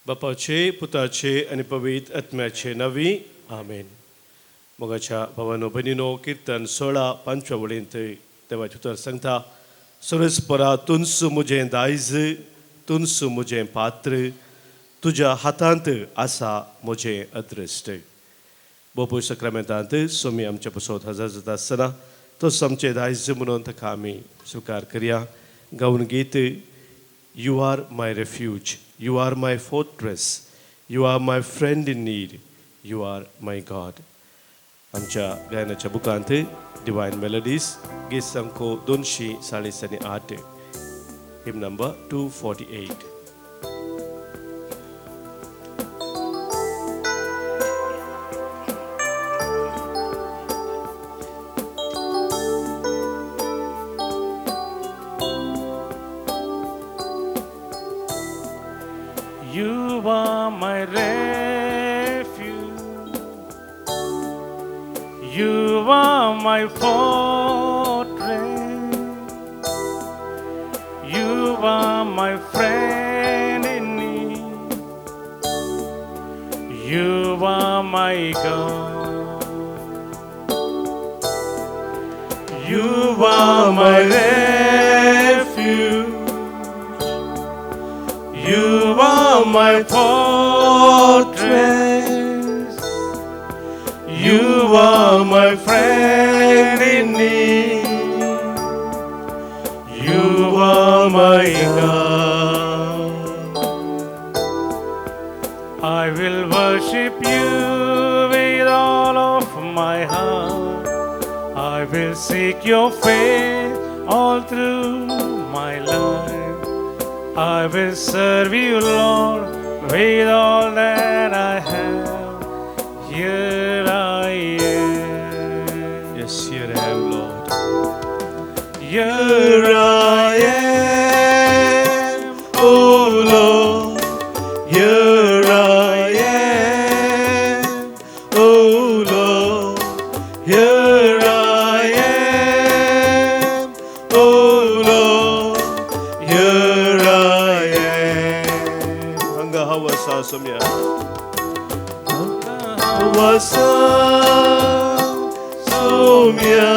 बापाचे पुताचे आणि पवित्र आत्म्याचे नावी आमेन. मोगाच्या भावानो भयणीनो कीर्तन 16 पंचवळींत देवाचे उतर सांगता सरस्परा तुंस मुझे दायज तुंस मुझे पात्र तुझ्या हातांत आसा मुझे अदृष्ट. बोपू सक्रामेंतांत सोमी आमच्या पासोत हजर जाता आसतना तो आमचे दायज म्हणून ताका आमी स्वीकार करया. गावन गीत you are my refuge, you are my fortress, you are my friend in need, you are my God. आमच्या गायनाच्या बुकांत डिवाइन मेलोडीज गीत संख्या 248 hymn number 248. You are my refuge, you are my fortress, you are my friend in need, you are my God, you are my refuge. You are my fortress, you are my friend in need, you are my God. I will worship you with all of my heart, I will seek your face all through my life. I will serve you, Lord, with all that I have. Here I am. Yes, here I am, Lord. Here I am, oh Lord. Here I am, oh Lord. Here I am, oh Lord. Here Hawasa somya Hawasa somya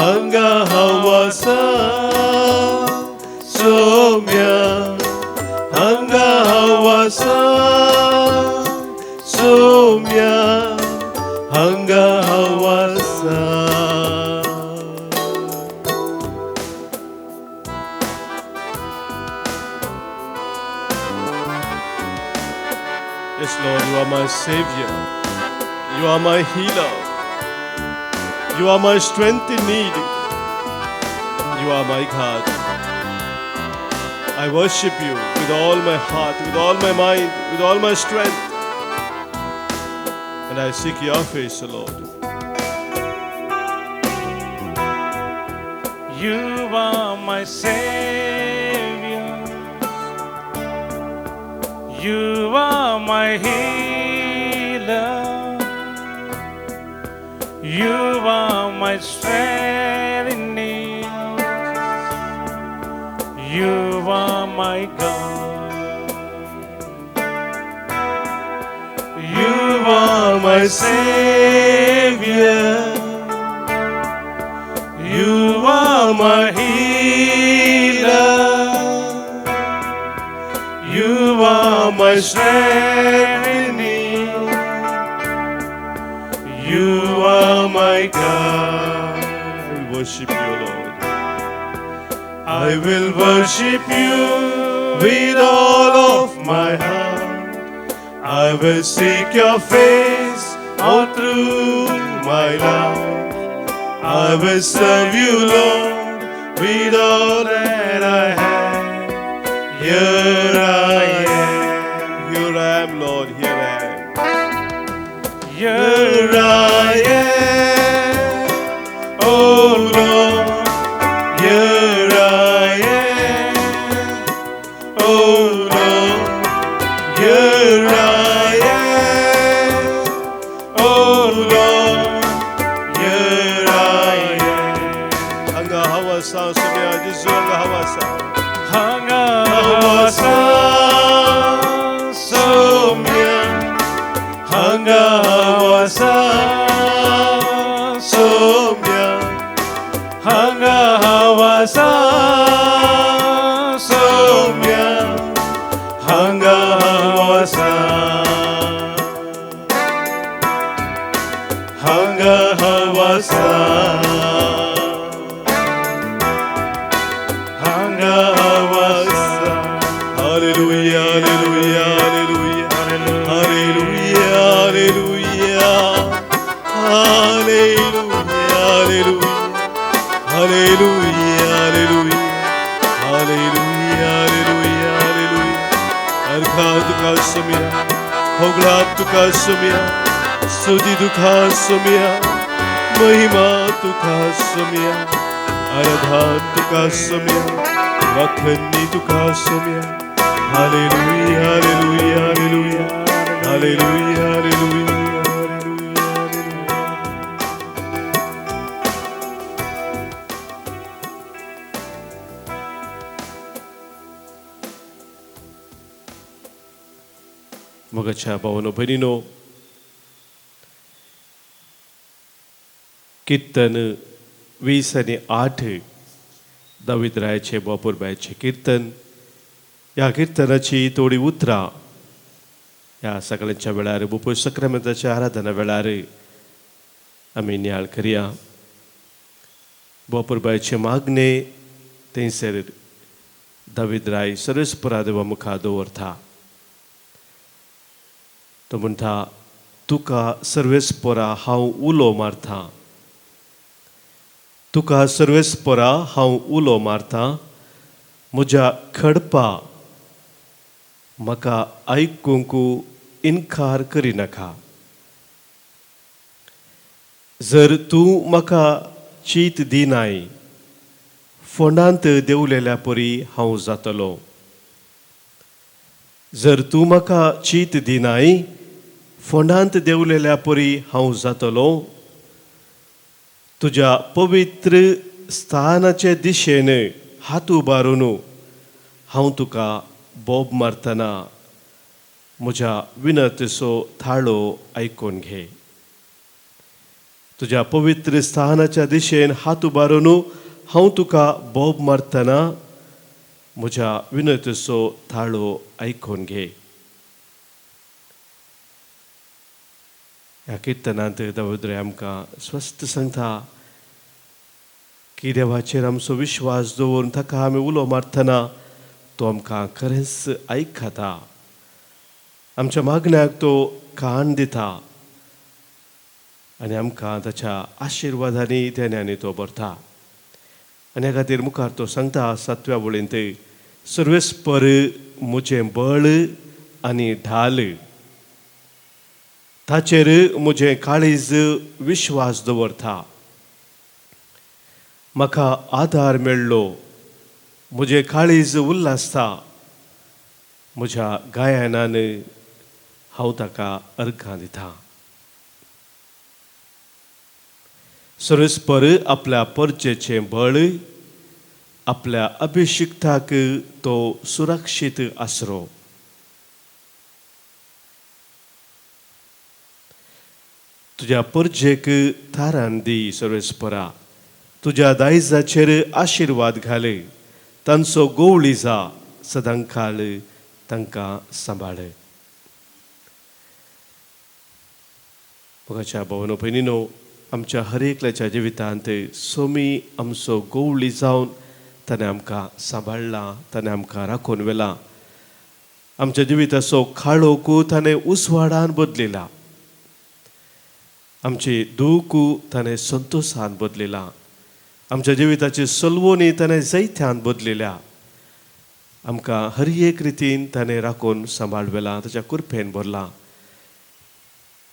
Hanga hawasa somya Hanga hawasa somya Hanga hawasa. Yes, Lord, you are my Savior. You are my healer. You are my strength in need. You are my God. I worship you with all my heart, with all my mind, with all my strength. And I seek your face, O Lord. You are my Savior. You are my healer. You are my strength in need. You are my God. You are my Savior. You are my healer. You are my strength in need. You are my God. I will worship you, Lord. I will worship you with all of my heart. I will seek your face all through my life. I will serve you, Lord, with all that I have. Here I am. Here I am, Lord. Here I am. Here I am, oh Lord. Here I am, oh Lord. Here I am, oh Lord. Here I am. Hanga hawasa somya jisu hanga hawasa. Hanga hawasa सौम्य हंगवासा हंगवासा hangawasa hallelujah hallelujah hallelujah hallelujah hallelujah hallelujah hallelujah hallelujah hallelujah hallelujah hallelujah hallelujah arka tuka sumya hogla tuka sumya sudi tuka sumya महिमा तुका सौम्या आराधन तुका सौम्या वखणी तुका सौम्या हालेलुया हालेलुया हालेलुया हालेलुया हालेलुया मोगाच्या भावांनो भयणींनो, कीर्तन 20:8 दावीदरायाचे बापूरबायाचे कीर्तन. या कीर्तनाची थोडी उतरां ह्या सगळ्यांच्या वेळार बुपय सक्रामेंताच्या आराधना वेळार आमी नियाळ करया. बापूरबायाचे मागणे थंयसर दावीदराय सर्वेस्परा देवा मुखार दवरता. तो म्हणटा, तुका सर्वेस्परा हांव उलो मारतां, तुका सर्वेस्परा हांव उलो मारतां, म्हज्या खडपा म्हाका आयकूंक इन्कार करिनाका. जर तूं म्हाका चीत दिनाय, फोंडांत देंवलेल्या परी हांव जातलो. जर तूं म्हाका चीत दिनाय, फोंडांत देंवलेल्या परी हांव जातलो. तुज्या पवित्र स्थानाचे दिशेन हात उबारून हांव तुका बोब मारतना म्हज्या विनतेचो थाळो आयकून घे. तुज्या पवित्र स्थानाच्या दिशेन हात उबारून हांव तुका बोब मारतना म्हज्या विनतेचो थाळो आयकून घे. ह्या कीर्तनांत दावीदराय आमकां स्वस्थ सांगता की देवाचेर आमचो विश्वास दवरून ताका आमी उलो मारतना तो आमकां खरेंच आयकता. आमच्या मागण्याक तो कान दिता आनी आमकां ताच्या आशिर्वादांनी देण्यानी तो भरता. आनी ह्या खातीर मुखार तो सांगता 7व्या वळींत, सर्वेस्पर म्हजें बळ आनी ढाल, ताचेर म्हजें काळीज विश्वास दवरता. म्हाका आदार मेळ्ळो, म्हजें काळीज उल्हासता. म्हज्या गायनान हांव ताका अर्घां दितां. सर्वेस्पर आपल्या परचेचें बळ, आपल्या अभिशिक्ताक तो सुरक्षीत आसरो. तुज्या परजेक थारान दी सर्वेस्परा. तुज्या दायजाचेर आशिर्वाद घाल. तांचो गोवळी जा, सदांकाळ तांकां सांबाळ. मोगाच्या भावांनो भयणींनो, आमच्या हर एकल्याच्या जिवितांत सोमी आमचो गोवळी जावन ताणें आमकां सांबाळ्ळां, ताणें आमकां राखून व्हेलां. आमच्या जिविताचो खाळोक ताणें उसवाडान बदलिला. आमची दूख ताणें संतोशान बदलिलां. आमच्या जिविताची सलवणी ताणें जैत्यान बदलिल्या. आमकां हर एक रितीन ताणें राखून सांबाळवेलां, ताच्या कृपेन भरलां.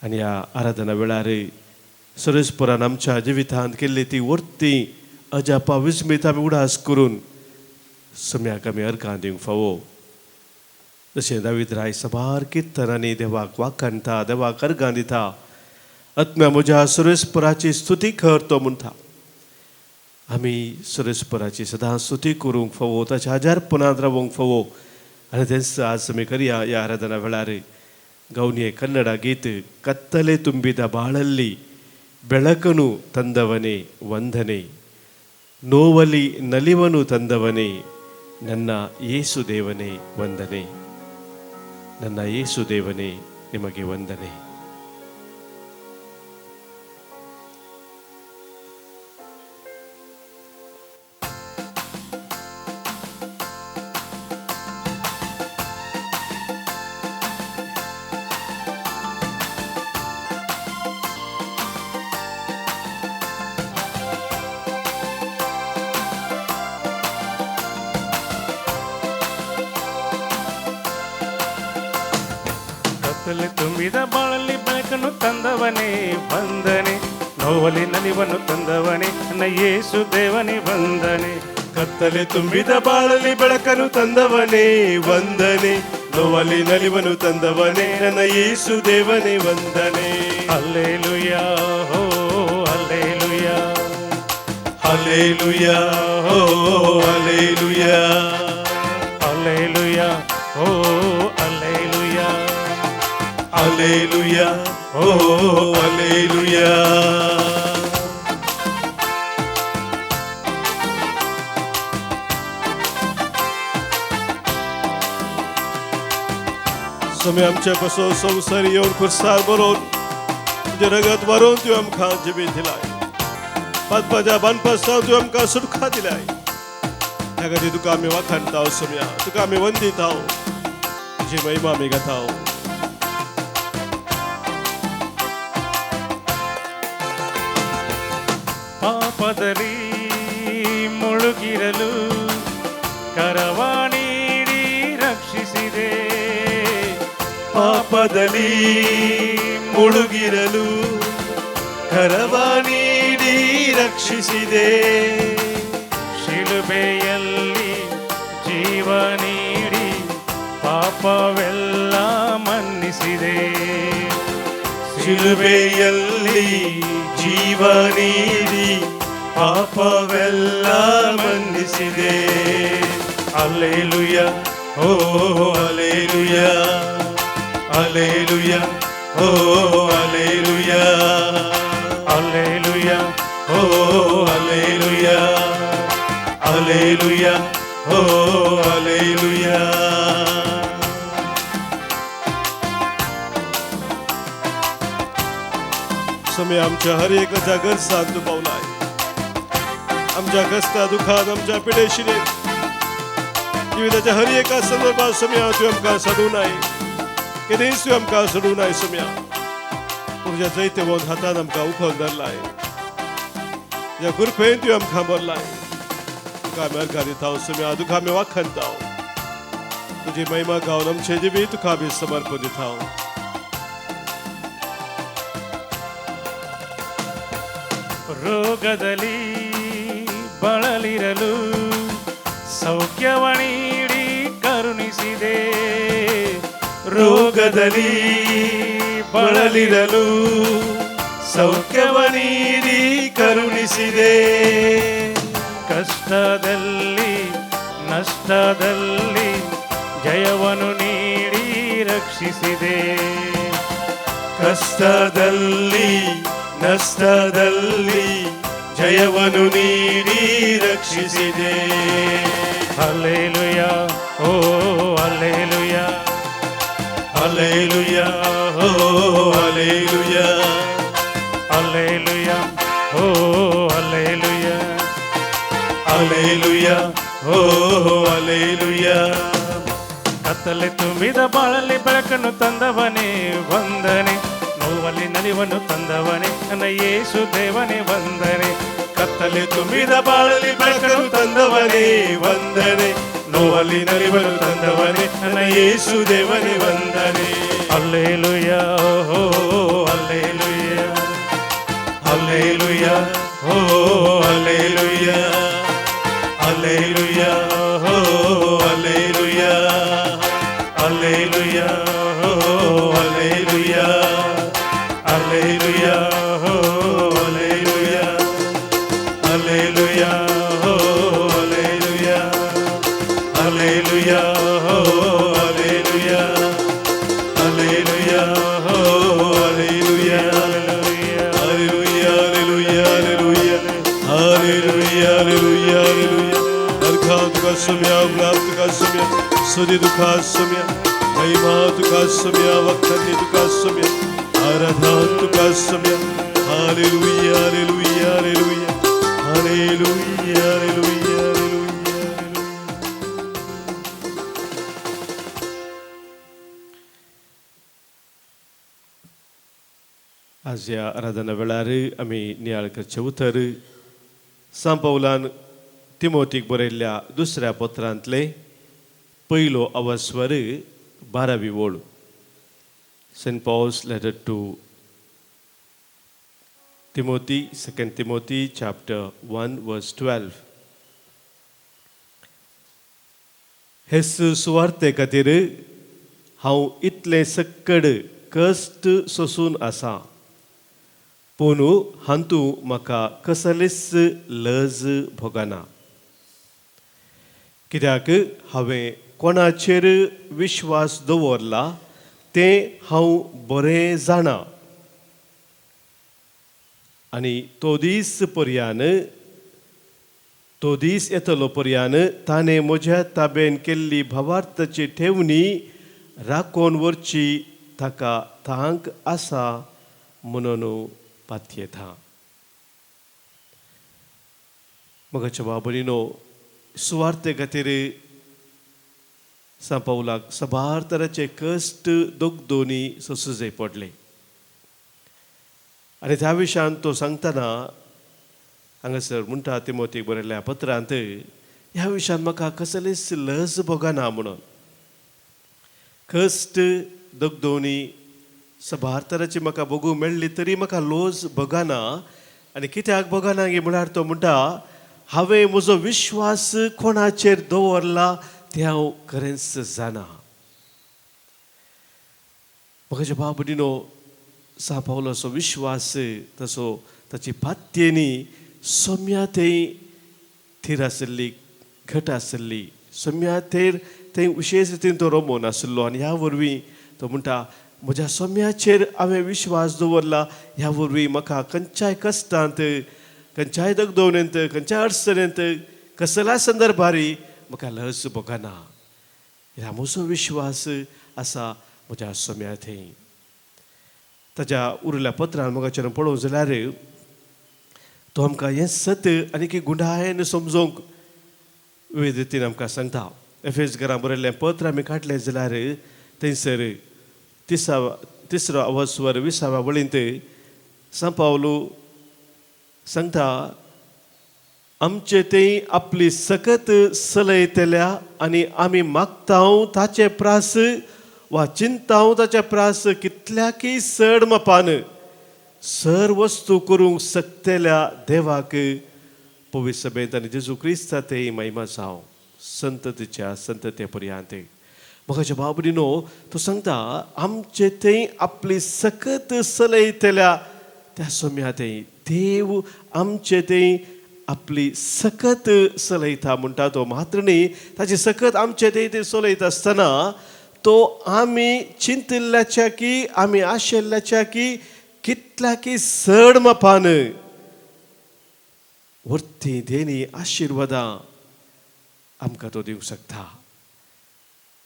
आनी ह्या आराधना वेळार सर्वेस्परान आमच्या जिवितांत केल्ली ती वर्ती अजापा विस्मीत आमी उडास करून सम्याक आमी अर्घां दिवंक फावो. जशें दावीदराय सबार कीर्तनांनी देवाक वाखाणटा, देवाक अर्घां दिता. आत्म्या म्हज्या सर्वेस्पराची स्तुती कर तो म्हणटा. आमी सर्वेस्पराची सदां स्तुती करूंक फावो, ताच्या आजारपणांत रावूंक फावो. आनी तेंच आज आमी करया ह्या आराधना वेळार. गवनी कन्नड गीत कत्तले ತುಂಬಿದ ಬಾಳಲ್ಲಿ ಬೆಳಕನು ತಂದವನೇ ವಂದನೆ, ನೋವಲಿ ನಲಿವನು ತಂದವನೇ ನನ್ನ ಯೇಸು ದೇವನೇ ವಂದನೆ, ನನ್ನ ಯೇಸು ದೇವನೇ ನಿಮಗೆ ವಂದನೆ. ಕತ್ತಲೆ ತುಂಬಿದ ಬಾಳಲ್ಲಿ ಬೆಳಕನ್ನು ತಂದವನೇ ವಂದನೆ, ನೋವಲಿ ನಲಿವನ್ನು ತಂದವನೇ ನನ್ನ ಯೇಸು ದೇವನೇ ವಂದನೆ. ಕತ್ತಲೆ ತುಂಬಿದ ಬಾಳಲ್ಲಿ ಬೆಳಕನ್ನು ತಂದವನೇ ವಂದನೆ, ನೋವಲಿ ನಲಿವನ್ನು ತಂದವನೇ ನನ್ನ ಯೇಸು ದೇವನೇ ವಂದನೆ. ಹಲ್ಲೆಲೂಯಾ ಹೋ ಹಲ್ಲೆಲೂಯಾ, ಹಲ್ಲೆಲೂಯಾ ಹೋ ಹಲ್ಲೆಲೂಯಾ, ಹಲ್ಲೆಲೂಯಾ ಹೋ ಹಲ್ಲೆಲೂಯಾ, ಹಲ್ಲೆಲೂಯಾ ಹೋ ಹಲ್ಲೆಲೂಯಾ. तुम्ही आमच्यापासून संसारी येऊन खुर्सार भरून तुझे रगत भरून तू आमकां जिबी दिलाय, पातपाच्या बांदपासतां तू आमकां सुटका दिलाय. त्या खातीर तुका आमी वाखाणटाव सुम्या, तुका आमी वंदिताव, तुजी महिमा आमी गाताव. ಪಾಪದಲ್ಲಿ ಮುಳುಗಿರಲು ಕರವ ನೀಡಿ ರಕ್ಷಿಸಿದೆ, ಪಾಪದಲ್ಲಿ ಮುಳುಗಿರಲು ಕರವ ನೀಡಿ ರಕ್ಷಿಸಿದೆ. ಶಿಲುಬೆಯಲ್ಲಿ ಜೀವ ನೀಡಿ ಪಾಪವೆಲ್ಲ ಮನ್ನಿಸಿದೆ, ಶಿಲುಬೆಯಲ್ಲಿ ಜೀವ ನೀಡಿ ಪಾಪವೆಲ್ಲ ಮನ್ನಿಸಿದೆ. ಹಲ್ಲೆಲೂಯಾ ಓ ಹಲ್ಲೆಲೂಯಾ, ಹಲ್ಲೆಲೂಯಾ ಓ ಹಲ್ಲೆಲೂಯಾ, ಹಲ್ಲೆಲೂಯಾ ಓ ಹಲ್ಲೆಲೂಯಾ, ಹಲ್ಲೆಲೂಯಾ ಓ ಹಲ್ಲೆಲೂಯಾ. समय आमच्या हर एक जागर साथ तू पावलाय, आमच्या कष्टा दुखात आमच्या पिडेशिरेत जिविताच्या हर एका संदर्भात सम्या तू आमकां सोडून आय, केन्नाच तू आमकां सोडून आय. सम्या तुज्या जैते वोन हातान आमकां उखोन धरलाय, तुज्या कृपेन तू आमकां भरलाय. तुका आमी अर्घा दिताव सम्या, तुका आमी वाखाणटाव, तुजी महिमा गावन आमचे जिबी तुका आमी समर्पण दिताव. ರೋಗದಲ್ಲಿ ಬಳಲಿರಲು ಸೌಖ್ಯವ ನೀಡಿ ಕರುಣಿಸಿದೆ, ರೋಗದಲ್ಲಿ ಬಳಲಿರಲು ಸೌಖ್ಯವ ನೀಡಿ ಕರುಣಿಸಿದೆ. ಕಷ್ಟದಲ್ಲಿ ನಷ್ಟದಲ್ಲಿ ಜಯವನ್ನು ನೀಡಿ ರಕ್ಷಿಸಿದೆ, ಕಷ್ಟದಲ್ಲಿ ನಷ್ಟದಲ್ಲಿ ಜಯವನ್ನು ನೀಡಿ ರಕ್ಷಿಸಿದೆ. ಹಲ್ಲೆಲೂಯಾ ಓ ಹಲ್ಲೆಲೂಯಾ, ಹಲ್ಲೆಲೂಯಾ ಓ ಹಲ್ಲೆಲೂಯಾ, ಹಲ್ಲೆಲೂಯಾ ಓ ಹಲ್ಲೆಲೂಯಾ, ಹಲ್ಲೆಲೂಯಾ ಓ ಹಲ್ಲೆಲೂಯಾ. ಕತ್ತಲೆ ತುಂಬಿದ ಬಾಳಲ್ಲಿ ಬೆಳಕನ್ನು ತಂದವನೇ ವಂದನೆ, ನೋವಲ್ಲಿ ನಲಿವನ್ನು ತಂದವನೇ ನನ್ನ ಯೇಸು ದೇವನೇ ವಂದನೆ. ಕತ್ತಲೆ ತುಂಬಿದ ಬಾಳಲ್ಲಿ ಬೆಳಕನ್ನು ತಂದವನೇ ವಂದನೆ, ನೋವಲ್ಲಿ ನಲಿವನ್ನು ತಂದವನೇ ನನ್ನ ಯೇಸು ದೇವನೇ ವಂದನೆ. ಹಲ್ಲೆಲೂಯಾ ಓ ಹಲ್ಲೆಲೂಯಾ, ಹಲ್ಲೆಲೂಯಾ ಓ ಹಲ್ಲೆಲೂಯಾ, ಹಲ್ಲೆಲೂಯಾ ಓ ಹಲ್ಲೆಲೂಯಾ, ಹಲ್ಲೆಲೂಯಾ ಓ ಹಲ್ಲೆಲೂಯಾ, ಹಲ್ಲೆಲೂಯಾ ಓ ಹಲ್ಲೆಲೂಯಾ, ಹಲ್ಲೆಲೂಯಾ ಓ ಹಲ್ಲೆಲೂಯಾ, ಹಲ್ಲೆಲೂಯಾ ಓ ಹಲ್ಲೆಲೂಯಾ, ಹಲ್ಲೆಲೂಯಾ ಓ ಹಲ್ಲೆಲೂಯಾ, ಹಲ್ಲೆಲೂಯಾ ಹಲ್ಲೆಲೂಯಾ ಹಲ್ಲೆಲೂಯಾ ಹಲ್ಲೆಲೂಯಾ ಹಲ್ಲೆಲೂಯಾ. अर्घा तुका सोम्या गुलाब तुका सोम्या सुदी तुका सोम्या महिमा तुका सोम्या वखनी तुका सोम्या आराधना तुका सोम्या हालेलुया हालेलुया हालेलुया हालेलुया हालेलुया आज या आराधना वेळार आमी नियाळ करचे उतर सांत पौलान तिमोथीक बरयल्ल्या दुसऱ्या पत्रांतले पयलो अवस्वर 12वी ओळ. Saint Paul's letter to Timothy, 2 Timothy chapter 1 verse 12. हेस सुवार्ते खातीर हांव इतले सक्कड कश्ट सोसून आसा, पूण हांतू म्हाका कसलीच लज भोगना. कित्याक हांवें कोणाचेर विश्वास दवरला तें हांव बरें जाणा, आनी तो दीस येतलो पर्यान ताणें म्हज्या ताब्यान केल्ली भावार्थाची ठेवणी राखोवन व्हरची ताका थांक आसा म्हणून पातयेता. मोगाच्या बाबडीनो, सुवार्ते खातीर सांत पौलाक सबार तरांचे कश्ट दोगदोनी सोसूं जाय पडले. आनी त्या विशयान तो सांगतना हांगासर म्हणटा तिमोथीक बरयल्ल्या पत्रांत, ह्या विशयान म्हाका कसलीच लज भोगना म्हणून. कश्ट दोगदोनी सबार तरांची म्हाका भोगूंक मेळ्ळी तरी म्हाका लज भोगना. आनी कित्याक भोगना म्हळ्यार तो म्हणटा, हांवें म्हजो विश्वास कोणाचेर दवरला तें हांव खरेंच जाणा. म्हाका बाबडीनो, सांत पौलाचो विश्वास तसो ताची पातयेनी सोम्याथेय थीर आसली, घट आसली. सोम्याथेर थंय विशेश रितीन तो रमोवन आसलो. आनी ह्या वरवीं तो म्हणटा, म्हज्या सोम्याचेर हांवें विश्वास दवरला. ह्या वरवीं म्हाका खंयच्याय कश्टांत, खंयच्याय दगदोणेंत, खंयच्याय अडचणेंत, कसल्या संदर्भारी म्हाका लज भोगना. ह्या म्हजो विश्वास आसा म्हज्या सोम्याथेय. ताच्या उरल्या पत्रान म्हाका पळोवंक जाल्यार तो आमकां हें सत्य आनी की गुंडायेन समजोवंक विविध रितीन आमकां सांगता. एफेसकारांक बरयल्लें पत्र आमी काडलें जाल्यार थंयसर तिसरो अवस्वर 20व्या वळींत सांत पौल सांगता, आमचे तें आपली सकत सलयतल्या आनी आमी मागतांव ताचे प्रास वा चिंतांव ताचे प्रास कितल्याकी चड मापान सर वस्तू करूंक शकतल्या देवाक पवित्र सभेंत आनी जेजू क्रिस्तांतय महिमा जावं संततीच्या संतते पर्यंत. म्हाका बाबडीनो, तो सांगता आमचे थंय आपली सकत सलयतल्या त्या सोम्याथेय देव आमचे थंय आपली सकत सलयता म्हणटा तो. मात्र न्ही, ताची सकत आमचे थंय ते सलयत आसतना तो आमी चिंतिल्ल्याच्या की आमी आशिल्ल्याच्या की कितल्याकी चड मापान वर्ती देणी आशिर्वादां आमकां तो दिवंक शकता.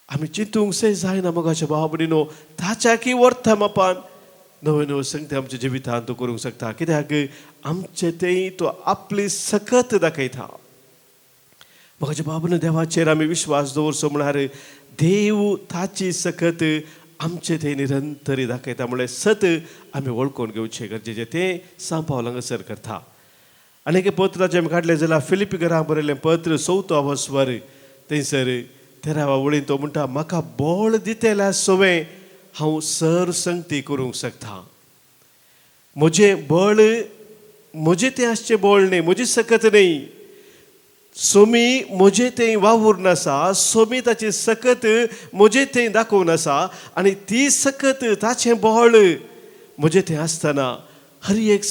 आमी चिंतूंक जायना मोगाच्या बाबडीनो, ताच्या की वर्थ मापान नवे नवे संगती आमच्या जिवितांत तो करूंक शकता. कित्याक आमचे थंय तो आपली सकत दाखयता. मोगाच्या बाबडीनो, देवाचेर आमी विश्वास दवरचो म्हळ्यार देव ताची सकत आमचे थंय निरंतरी दाखयता. म्हळ्यार सत आमी वळखून घेवचें गरजेचें. तें सांत पौल हांगासर करता. आनी एक पत्राचें आमी काडलें जाल्यार फिलिपिकारांक बरयल्लें पत्र 4 अवस्वर थंयसर 13व्या वळीन तो म्हणटा, म्हाका बळ दितेल्या सवें हांव सर संगती करूंक शकता. म्हजें बळ म्हजें तें आसचें बळ न्ही, म्हजी सकत न्ही. सोमी म्हजे थंय वावूर नासा, सोमी ताची सकत म्हजे थंय दाखोवन आसा. आनी ती सकत ताचें बळ म्हजे थंय आसतना हर एक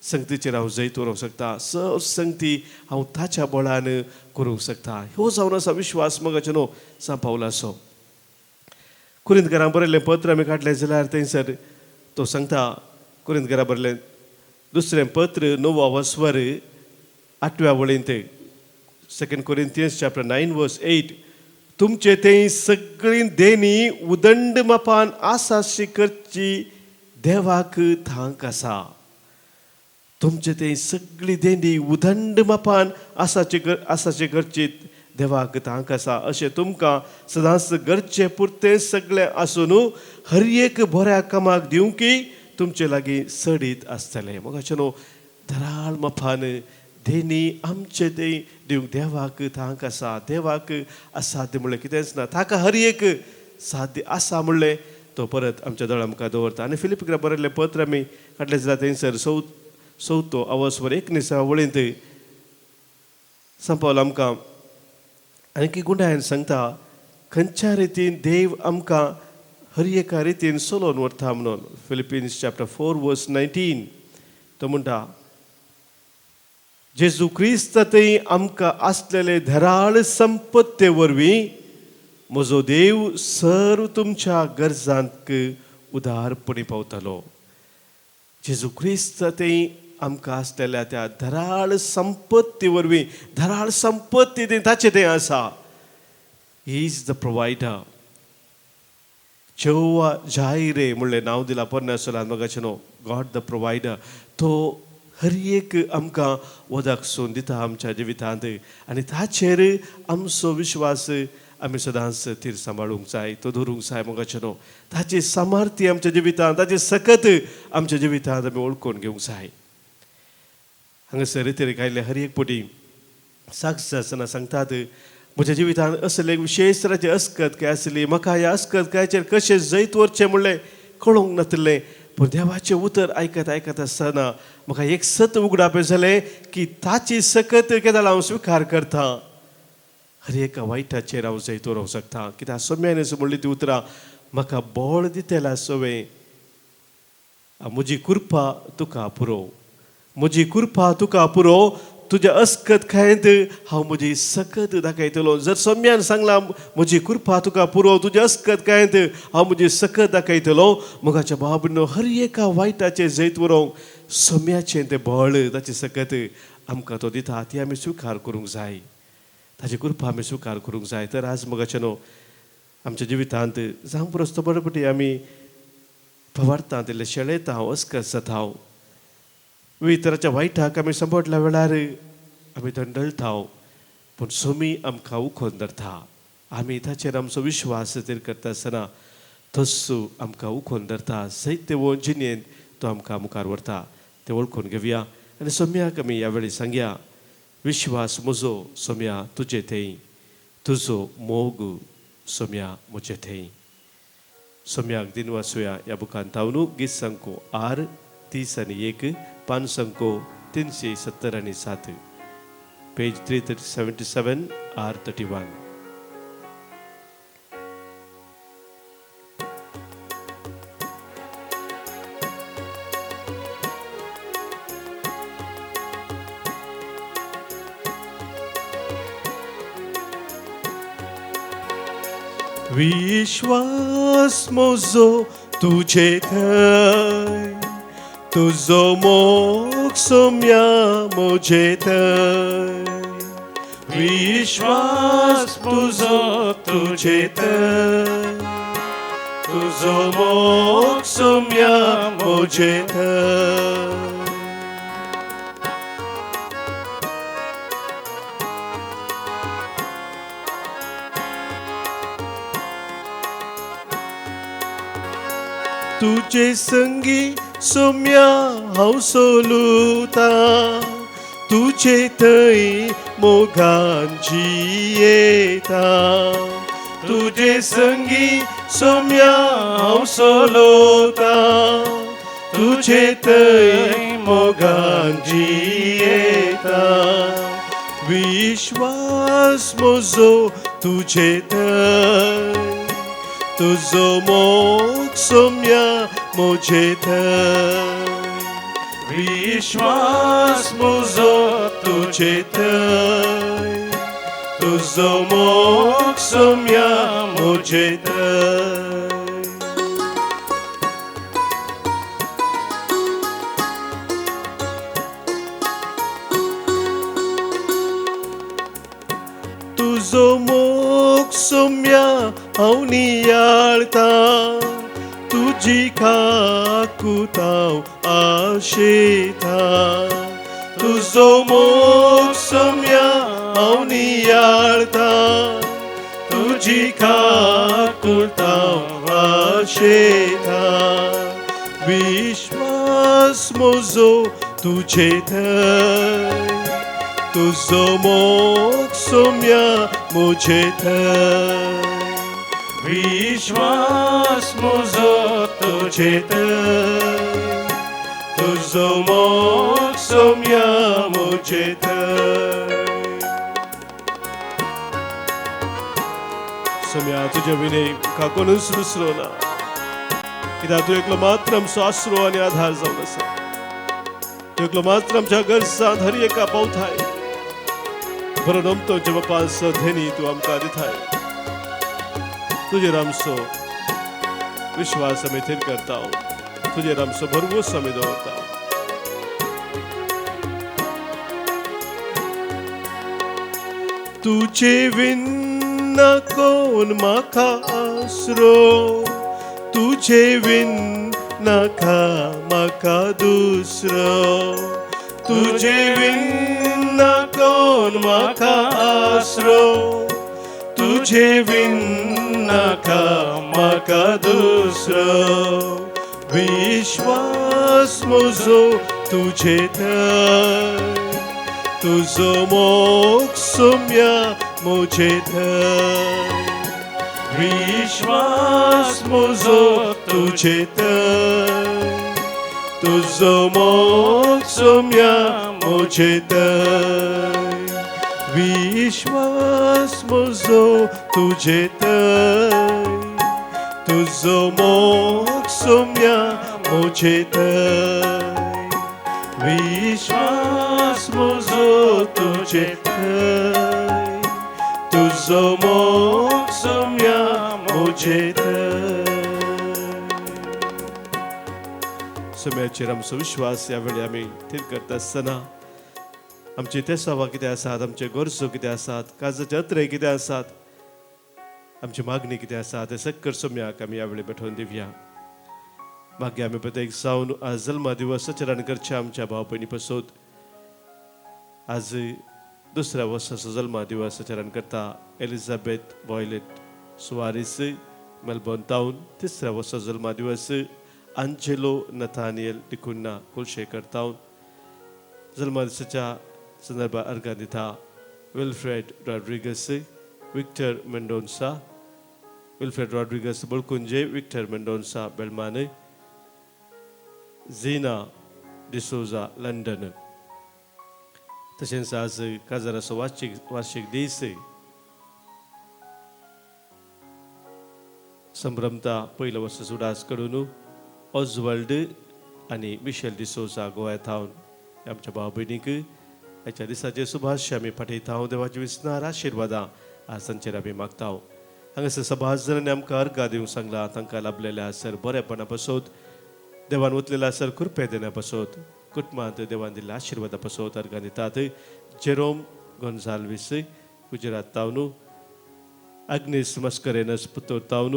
संगतीचेर हांव जैत व्हरूंक शकता. सर संगती हांव ताच्या बळान करूंक शकता. ह्यो जावन आसा विश्वास मोगाचो न्हू सांत पौलाचो. कुरिंथकारांक बरयल्लें पत्र आमी काडलें जाल्यार थंयसर तो सांगता, कुरिंथकारांक बरयल्लें दुसरें पत्र 9 अवस्वर 8व्या वळीन ते 2 Corinthians chapter 9 verse 8. तुमचे ते सगळी देणी उदंड मापान आसाशी करची देवाक थांक आसा. तुमचे ते सगळी देणी उदंड मापान आसाचे करची देवाक थांक आसा. अशें तुमकां सदांच गरजे पुरते सगळे आसून हर एक बऱ्या कामाक दिवंकी तुमचे लागीं सडीत आसतले. मोगाचे न्हू, धराळ मापान देणी आमचे ते दिवंक देवाक थांक आसा. देवाक असाध्य म्हणलें कितेंच ना. ताका हर एक साध्य आसा म्हणलें तो परत आमच्या दोळ्या मुखार दवरता. आनी फिलिपिकांक बरयल्लें पत्र आमी काडलें जाल्यार थंयसर 4 अवर्सवर 19 वळींत संपावलो आमकां. आनी गुंडायन सांगता खंयच्या रितीन देव आमकां हर एका रितीन चलोवन व्हरता म्हणून. फिलिपिन्स चॅप्टर 4 वर्स 19 तो म्हणटा, जेजू क्रिस्त थंय आमकां आसलेले धराळ संपत्ते वरवीं म्हजो देव सर्व तुमच्या गरजांक उदारपणी पावतलो. जेजू क्रिस्त थंय आमकां आसलेल्या त्या धराळ संपत्ती वरवीं, धराळ संपत्ती थंय ताचे थंय आसा. He is the provider. जेव्हा जायरे म्हणलें नांव दिलां परमेश्वरान मगाचे न्हू, गॉड द प्रोवायडर. तो हर एक आमकां वदाक सोन दिता आमच्या जिवितांत. आनी ताचेर आमचो विश्वास आमी सदांच तीर सांबाळूंक जाय, तो दवरूंक जाय. मोगाचे न्हू, ताची सामर्थ्य आमच्या जिवितांत, ताची सकत आमच्या जिवितांत आमी ओळखून घेवंक जाय. हांगासर रितीर आयिल्ले हर एक पटी साक्ष आसतना सांगतात, म्हज्या जिवितांत असले एक विशेष तराची अस्कत काय आसली. म्हाका ह्या अस्कत कायचेर कशें जैत वरचें म्हणलें कळोवंक नासलें. पूण देवाचें उतर आयकत आयकत आसतना म्हाका एक सत उगडापें जालें की ताची सकत केदां हांव स्विकार करता. हर एका वायटाचेर हांव जैत व्हरूंक शकता. कित्याक सोम्यान म्हणली ती उतरां, म्हाका बळ दितेला सोवे, म्हजी कृपा तुका पुरो, म्हजी कृपा तुका पुरो. तुज्या अस्कत खायंत हांव म्हजी सकत दाखयतलो. जर सोम्यान सांगलां म्हजी कृपा तुका पुरो, तुज्या अस्कत खायंत हांव म्हजी सकत दाखयतलो. मोगाच्या बाबनो, हर एका वायटाचें जैत व्हरूंक सोम्याचें तें बळ, ताची सकत आमकां तो दिता. ती आमी स्विकार करूंक जाय, ताची कृपा आमी स्विकार करूंक जाय. तर आज मोगाचे न्हू, आमच्या जिवितांत जावं परस बरेपटी आमी फवारता, तितले शेळयता, अस्कत जाता. विविध तरांच्या वायटाक आमी सांबाळल्या वेळार आमी दंडळटा. पूण सोमी आमकां उखोवन धरता. आमी ताचेर आमचो विश्वास तर करता आसतना तस्सू आमकां उखोवन धरता. सैत्य जिणेंत तो आमकां मुखार व्हरता. तें वळखून घेवया आनी सोम्याक आमी ह्या वेळी सांगया, विश्वास म्हजो सोम्या तुजे थंय, तुजो मोग सोम्या म्हजे थंय. सोम्याक दिन वाचूया ह्या बुकांत हांव गीत संको 6, 30 आनी 1, पान संको 370 आनी 7, पेज 377, R31. विश्वास म्हजो तुजे थंय, तुजो मोग सोम्या म्हजे थंय. विश्वास तुजो तुजे थंय, तुजो मोग सोम्या म्हजे थंय. तुजे संगी सोम्या हांव सोलुता, तुजे थंय मोगान जियेता. तुजे संगी सोम्या हांव सोलुता, तुजे थंय मोगान जियेता. विश्वास म्हजो तुजे थंय, तुजो मोग सोम्या म्हजे थंय. विश्वास म्हजो तुजे थंय, तुजो मोग सोम्या म्हजे थंय. सोम्या हांव नियाळता तुजी काकुतांव आशेता तुजो मोग सोम्या हांव नियाळता तुजी काकुतांव आशेता विश्वास म्हजो तुजे थंय तुजो मोग सोम्या म्हजे थंय विश्वास म्हजो तुजे थंय तुजो मोग सोम्या म्हजे थंय सोम्या तुजे विनय म्हाका कोणूच दुसरो ना कित्याक तूं एकलो मात्र आमचो आसरो आनी आधार जावन आसा तूं एकलो मात्र आमच्या गरजांत हर एका पावथाय बरो नमतोचे बापाचो धेनी तूं आमकां दिताय तुजेर आमचो विश्वास आमी थीर करता तुजेर आमचो भरवोस आमी दवरता तुजे विन कोण म्हाका आसरो तुजे विन नाका म्हाका दुसरो तुजे विन कोण म्हाका आसरो तुजे विन नाका म्हाका दुसरो विश्वास म्हजो तुजे थंय तुजो मोग सोम्या म्हजे थंय विश्वास म्हजो तुजे थंय तुजो मोग सोम्या म्हजे थंय विश्वास म्हजो तुजे थंय तुजो मोग सोम्या म्हजे थंय विश्वास म्हजो तुजे थंय तुजो मोग सोम्या म्हजे थंय सोम्याचेर आमचो विश्वास ह्या वेळी आमी थीर करता आसतना आमचे तेसावा कितें आसात आमचे गरजो कितें आसात काळजाचे अत्रे कितें आसात आमची मागणी कितें आसा ते सक्कर सोम्याक आमी ह्या वेळी बेठोवन दिवया मागे आमी प्रत्येक जावन आज जल्मा दिवस आचरण करचे आमच्या भाव भयणी पासत आज दुसऱ्या वर्साचो जल्मा दिवस आचरण करता एलिझाबेथ वॉयलेट सुवारीस मेलबोर्न टावन तिसऱ्या वर्साचो जल्मा दिवस आंजेलो नथानियल डिकुन्ना कुलशेकर टावन जल्मा दिसाच्या संदर्भात अर्घ दिता Wilfred Rodrigues Victor Mendonca Wilfred Rodrigues Bulkunje Victor Mendonca Belmane Zeena D'Souza London तशेंच आज काजाराचो वार्षिक दीस संभ्रमता पयल्या वर्साचो उडास कडून ऑजवर्ल्ड आनी मिशेल डिसोजा गोंयांत हावन आमच्या भाव भयणीक ह्याच्या दिसाचे शुभाशय आमी फाटयता देवाची विस्नार आशिर्वादां आज तांचेर आमी मागता हांगासर सभास जणांनी आमकां अर्घ दिवंक सांगला तांकां लाभलेल्या आसर बरेपणा पासत देवान वतलेल्या आसर कृपे देण्या पासत कुटुंबांत देवान दिल्ल्या आशिर्वादा पासत अर्घ दितात जेरोम गोन्झाल्वीस गुजरात तावन अग्नीस मस्करेनस पुतोर तावन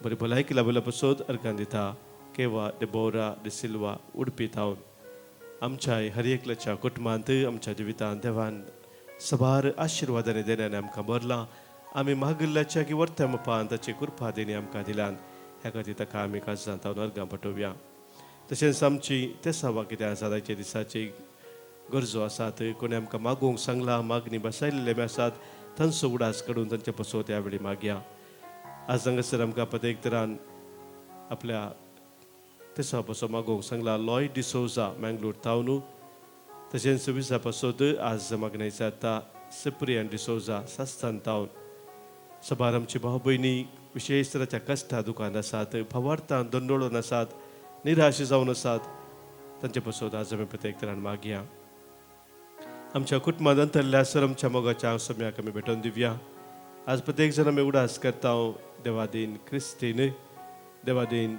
बरी भलायकी लाभल्या पासत अर्घ दिता केवा डेबोरा डि सिल्वा उडपी तावन आमच्या हर एकल्याच्या कुटुंबांत आमच्या जिवितांत देवान सभार आशिर्वादांनी देण्याने आमकां भरलां आमी मागिल्ल्याच्या की वर्त्या मोपान ताची कृपा देणी आमकां दिल्यान ह्या खातीर ताका आमी काळजांत हांव अर्गां पटोवया तशेंच आमची तेसावा कितें आसा आयच्या दिसाची गरजो आसात कोणी आमकां मागोवंक सांगला मागणी बसयलेले आसात तांचो उडास काडून तांचे पासत ह्या वेळी मागया आज हांगासर आमकां प्रत्येक तरान आपल्या तेसा पासत मागोवंक सांगला लॉय डिसोजा मँगलोर तावन तशेंच विसा पासत आज मागणी जाता सिप्रियन डिसोजा सास्तान तावन सभार आमची भाव भयणी विशेश तराच्या कश्टा दुकान आसात भावार्थान दोंडोळून आसात निराश जावन आसात तांचे पासत आज आमी प्रत्येक तरान मागया आमच्या कुटुंबांत अंतरल्या आसर आमच्या मोगाच्या सोम्याक आमी भेटोवन दिवया आज प्रत्येक जण आमी उडास करता देवादीन क्रिस्तीन देवादीन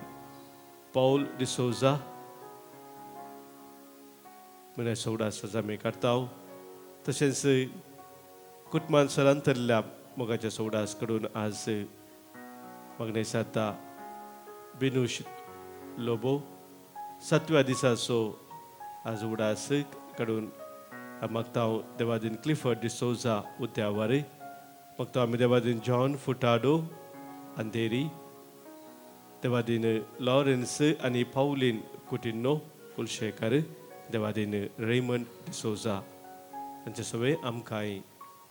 पौल डिसोजा मनाचो उडास आज आमी काडटा तशेंच कुटुंबांत सर अंतरल्या मोगाच्या सोडास कडून आज मागणे साता बिनुश लोबो 7व्या दिसाचो आज उडास कडून मागता देवादीन क्लिफर्ड डिसोजा उद्यावारी मागता आम्ही देवादीन जॉन फुटाडो अंधेरी देवादीन लॉरेन्स आणि पाउलिन कुटिनो कुलशेकर देवादीन रेमंड डिसोजा हांचे सगळे आमकां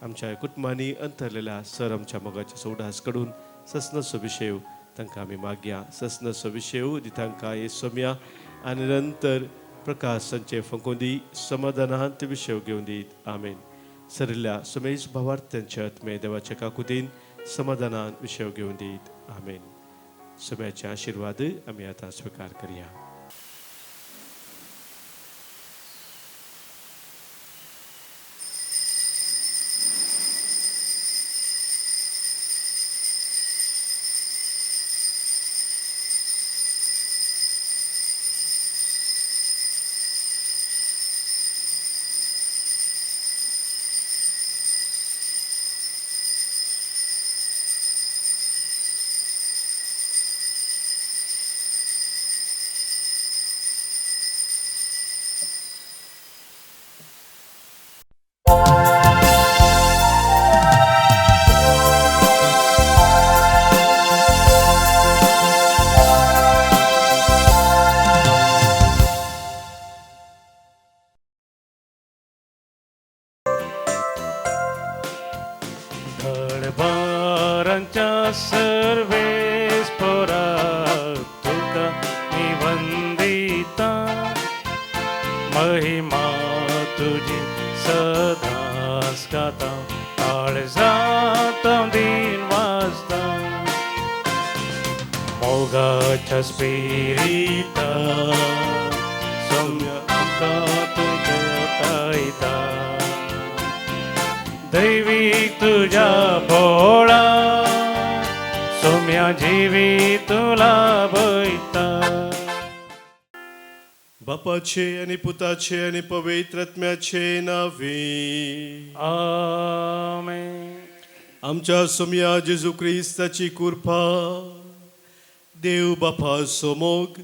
आमच्या कुटुंबांनी अंतरलेल्या सर आमच्या मोगाच्या सोडास कडून ससनसो विशेव तांकां आमी मागया ससनसो विशेव दितांकां हे सोम्या आनी नंतर प्रकाश संचे फंकोंदी समाधानांत विशेव घेवन दीत आमेन सरिल्ल्या सुमेश भावार्थ्यांच्या आत्मे देवाच्या काकुतीन समाधानांत विशेव घेवन दीत आमेन सुम्याचे आशीर्वाद आमी आतां स्वीकार करया धडभारांच्या सर्वेस परात तुका निवंदिता महिमा तुझी सदाच गाता काळजात दिन वाजता मोगाच्या स्पिरिता सौम्य आमकां तुझ्या दैविक तुझ्या भोळा सोम्या जीवी तुला बैता बापाचे आणि पुताचे आणि पवित्र आत्म्याचे नावे आमेन. आमच्या सोम्या जेजू ख्रिस्ताची कृपा देव बापाचो मोग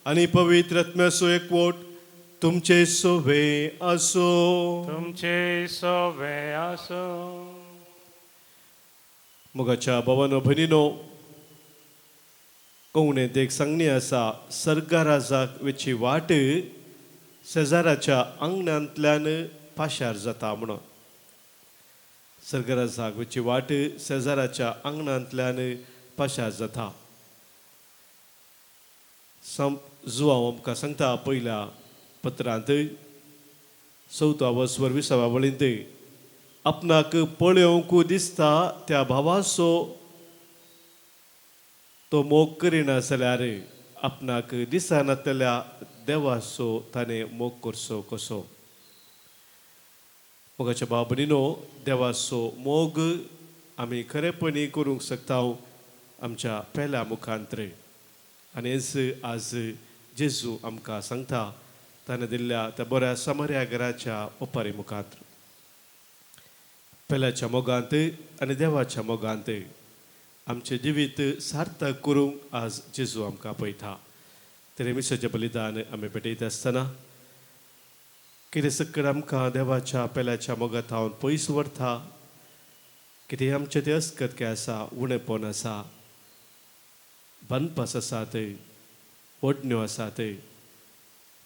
आणि पवित्र आत्म्याचो एकवट तुमचे सोवे आसो तुमचे सोवे आसो. मोगाच्या भावानो भयणीनो कोवणे देख सांगणी आसा सर्गा राजाक वेची वाट शेजाराच्या आंगणांतल्यान पाशार जाता म्हणून सर्गराजाक वेची वाट शेजाराच्या आंगणांतल्यान पाशार जाता जुवांव आमकां सांगता पयल्या पत्रांत 4वा वस्वर 20वा वळींत आपणाक पळोवंक दिसता त्या भावाचो तो मोग करिना जाल्यार आपणाक दिसनातल्या देवाचो ताणें मोग करचो कसो. मोगाच्या भाव भयणीनो देवाचो मोग आमी खरेपणी करूंक शकता आमच्या पेल्या मुखांतर आनी आज जेजू आमकां सांगता ताणें दिल्ल्या त्या बऱ्या समर्या घराच्या ओपारी मुखांत पेल्याच्या मोगांत आनी देवाच्या मोगांत आमचें जिवीत सार्थक करूंक आज जेजू आमकां आपयता. तेरेमिसाचें बलिदान आमी पेटयत आसतना कितें सकयल आमकां देवाच्या पेल्याच्या मोगांत हांव पयस व्हरता कितें आमचें तें अस्कत काय आसा उणेपण आसा बांदपास आसात ओडण्यो आसात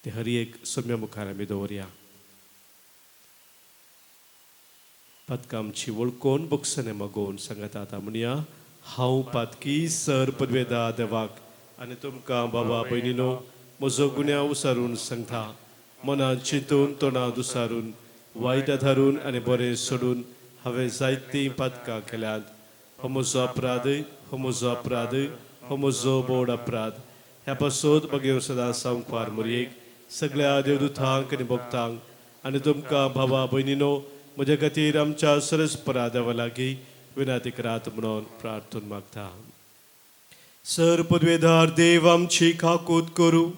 ते हर एक सोम्या मुखार आमी दवरया. पातकां आमची वळखून बक्षणे मागोवन सांगात आतां म्हणया हांव पातकी सर पदवेदार देवाक आनी तुमकां बाबा भयणीनो म्हजो गुन्यांव उसारून सांगता मनांत चिंतून तोंडांत उसारून वायट धरून आनी बरें सोडून हांवें जायतीं पातकां केल्यात. हो म्हजो अपराध हो म्हजो अपराध हो म्हजो बोड अपराध. ह्या पासून मागीर सदांच सांगपार मुरयेक सगळ्या देवदूतांक आनी भक्तांक आनी तुमकां भावा भयणीनो म्हज्या खातीर आमच्या सरस्परा देवा लागीं विनंती करात म्हणून प्रार्थून मागता. सर पदवेदार देव आमची काकूत करूं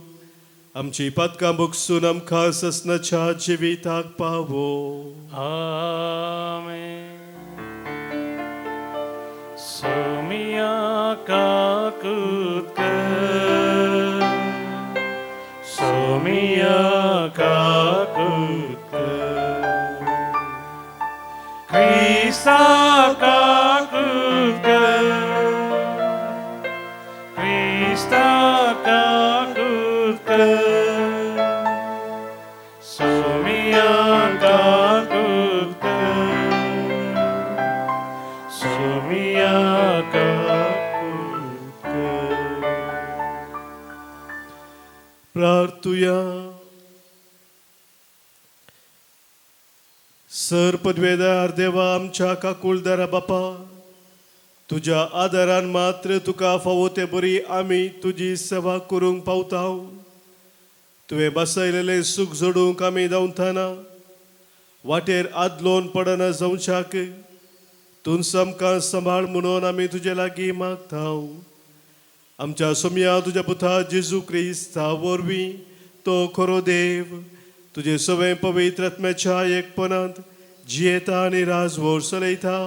आमची पातकां बगसून आमकां ससनाच्या जिविताक पावो. आमेन. Somia kakutka, Somia kakutka, Krista kakutka, Krista kakutka, Somia kakutka, Somia kakutka. प्रार्थूया. सर पदवेदार देवा आमच्या काकुळदारा बापा, तुझ्या आदारान मात्र तुका फावो ते बरी आमी तुजी सेवा करूंक पावताव. तुवें बसयलेले सुख जोडूंक आमी धांवतना वाटेर आदलोन पडना जावच्याक तुमचं आमकां सांबाळ म्हणून आमी तुजे लागीं मागताव. आमच्या सोम्या तुज्या पुता जेजू क्रिस्ता वरवीं तो खरो देव तुजे सगळे पवित्र आत्म्याच्या एकपणांत जियेता आनी राजवोर चलयता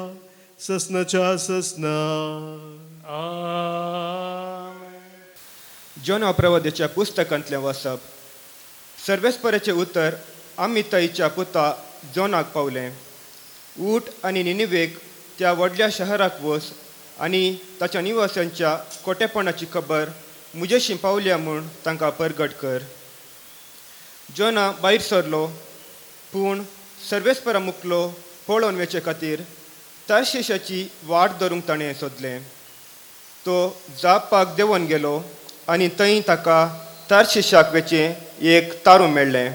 ससनाच्या ससना. जोना प्रवादीच्या पुस्तकांतलें वाचप. सर्वेस्पराचें उतर अमिताईच्या पुता जोनाक पावलें. ऊठ आनी निनिवेक त्या व्हडल्या शहराक वच आनी ताच्या निवासांच्या खोटेपणाची खबर म्हजेशी पावल्या म्हूण तांकां परगट कर. जोना भायर सरलो, पूण सर्वेस्परा मुखलो पळोवन वेचे खातीर तार्शिशाची वाट धरूंक ताणें सोदलें. तो जापाक देंवून गेलो आनी थंय ताका तार्शिशाक वेचें एक तारू मेळ्ळें.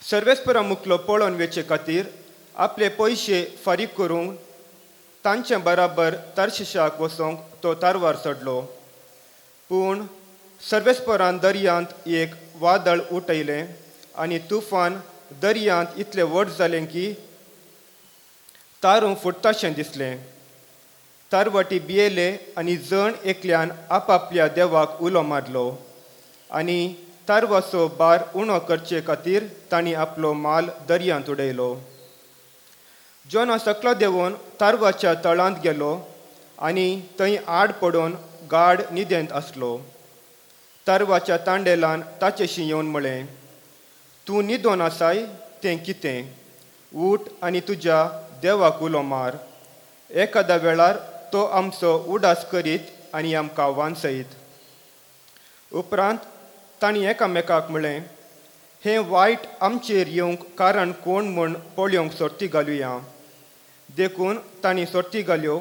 सर्वेस्परा मुखलो पळोवन वेचे खातीर आपले पयशे फारीक करूंक तांचे बराबर तार्शिशाक वचोंक तो तारवार चडलो. पूण सर्वेस्परान दर्यांत एक वादळ उठयलें आनी तुफान दर्यांत इतलें व्हड जालें की तारू फुट्टाशें दिसलें. तारवटी भियेले आनी जण एकल्यान आपापल्या देवाक उलो मारलो आनी तारवाचो भार उणो करचे खातीर तांणी आपलो माल दर्यांत उडयलो. जोना सकलो देंवून तारवाच्या तळांत गेलो आनी थंय आड पडून गाड न्हिदेंत आसलो. तारवाच्या तांडेलान ताचेशी येवन म्हळें, तूं न्हिदोन आसाय तें कितें? ऊठ आनी तुज्या देवाक उलो मार. एखाद्या वेळार तो आमचो उडास करीत आनी आमकां वांसयत. उपरांत तांणी एकामेकाक म्हळें, हें वायट आमचेर येवंक कारण कोण म्हूण पळोवंक सोडती घालुया. देखून तांणी सोडती घाल्यो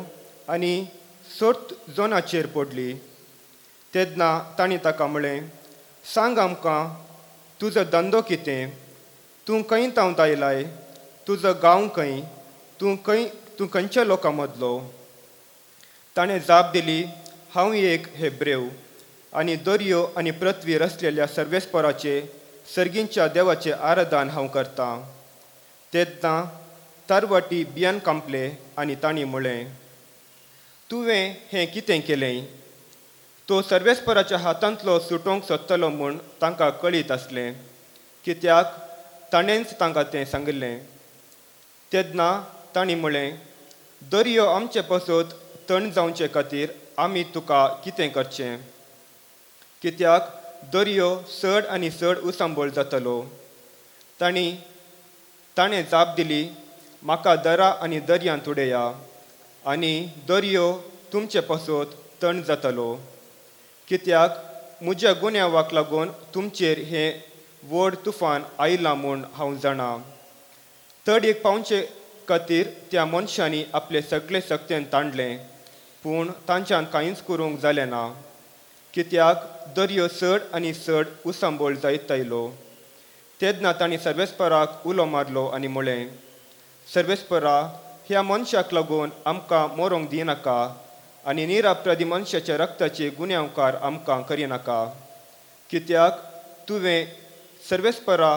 आनी सोर्त जोनाचेर पडली. तेन्ना तांणी ताका म्हळें, सांग आमकां तुजो धंदो कितें? तूं खंय तावन आयलाय? तुजो गांव खंय? तूं खंयच्या लोकां मदलो? ताणें जाप दिली, हांव एक हेब्रेव आनी दर्यो आनी पृथ्वी रचलेल्या सर्वेस्पराचे सर्गींच्या देवाचें आराधन हांव करतां. तेन्ना तारवटी बियान कांपले आनी तांणी म्हळें, तुवें हें कितें केलें? तो सर्वेस्पराच्या हातांतलो सुटोवंक सोदतलो म्हूण तांकां कळीत आसलें, कित्याक ताणेंच तांकां तें सांगलें. तेन्ना तांणी म्हळें, दर्यो आमचे पासत तण जावचे खातीर आमी तुका कितें करचें? कित्याक दर्यो चड आनी चड उसांबोळ जातलो. ताणें जाप दिली, म्हाका दरा आनी दर्यांत उडया आनी दर्यो तुमचे पासत तण जातलो. कित्याक म्हज्या गुन्यांवाक लागून तुमचेर हें व्हड तुफान आयलां म्हूण हांव जाणां. तडीक पावचे खातीर त्या मनशांनी आपले सगळे सक्तेन ताणलें, पूण तांच्यान कांयच करूंक जालें ना. कित्याक दर्यो चड आनी चड उसांबोळ जायत आयलो. तेन्ना तांणी सर्वेस्पराक उलो मारलो आनी म्हळें, सर्वेस्परा, ह्या मनशाक लागून आमकां मरोंक दिनाका आनी निरापराधी मनशाच्या रक्ताचे गुन्यांवकार आमकां करिनाका. कित्याक तुवें सर्वेस्परा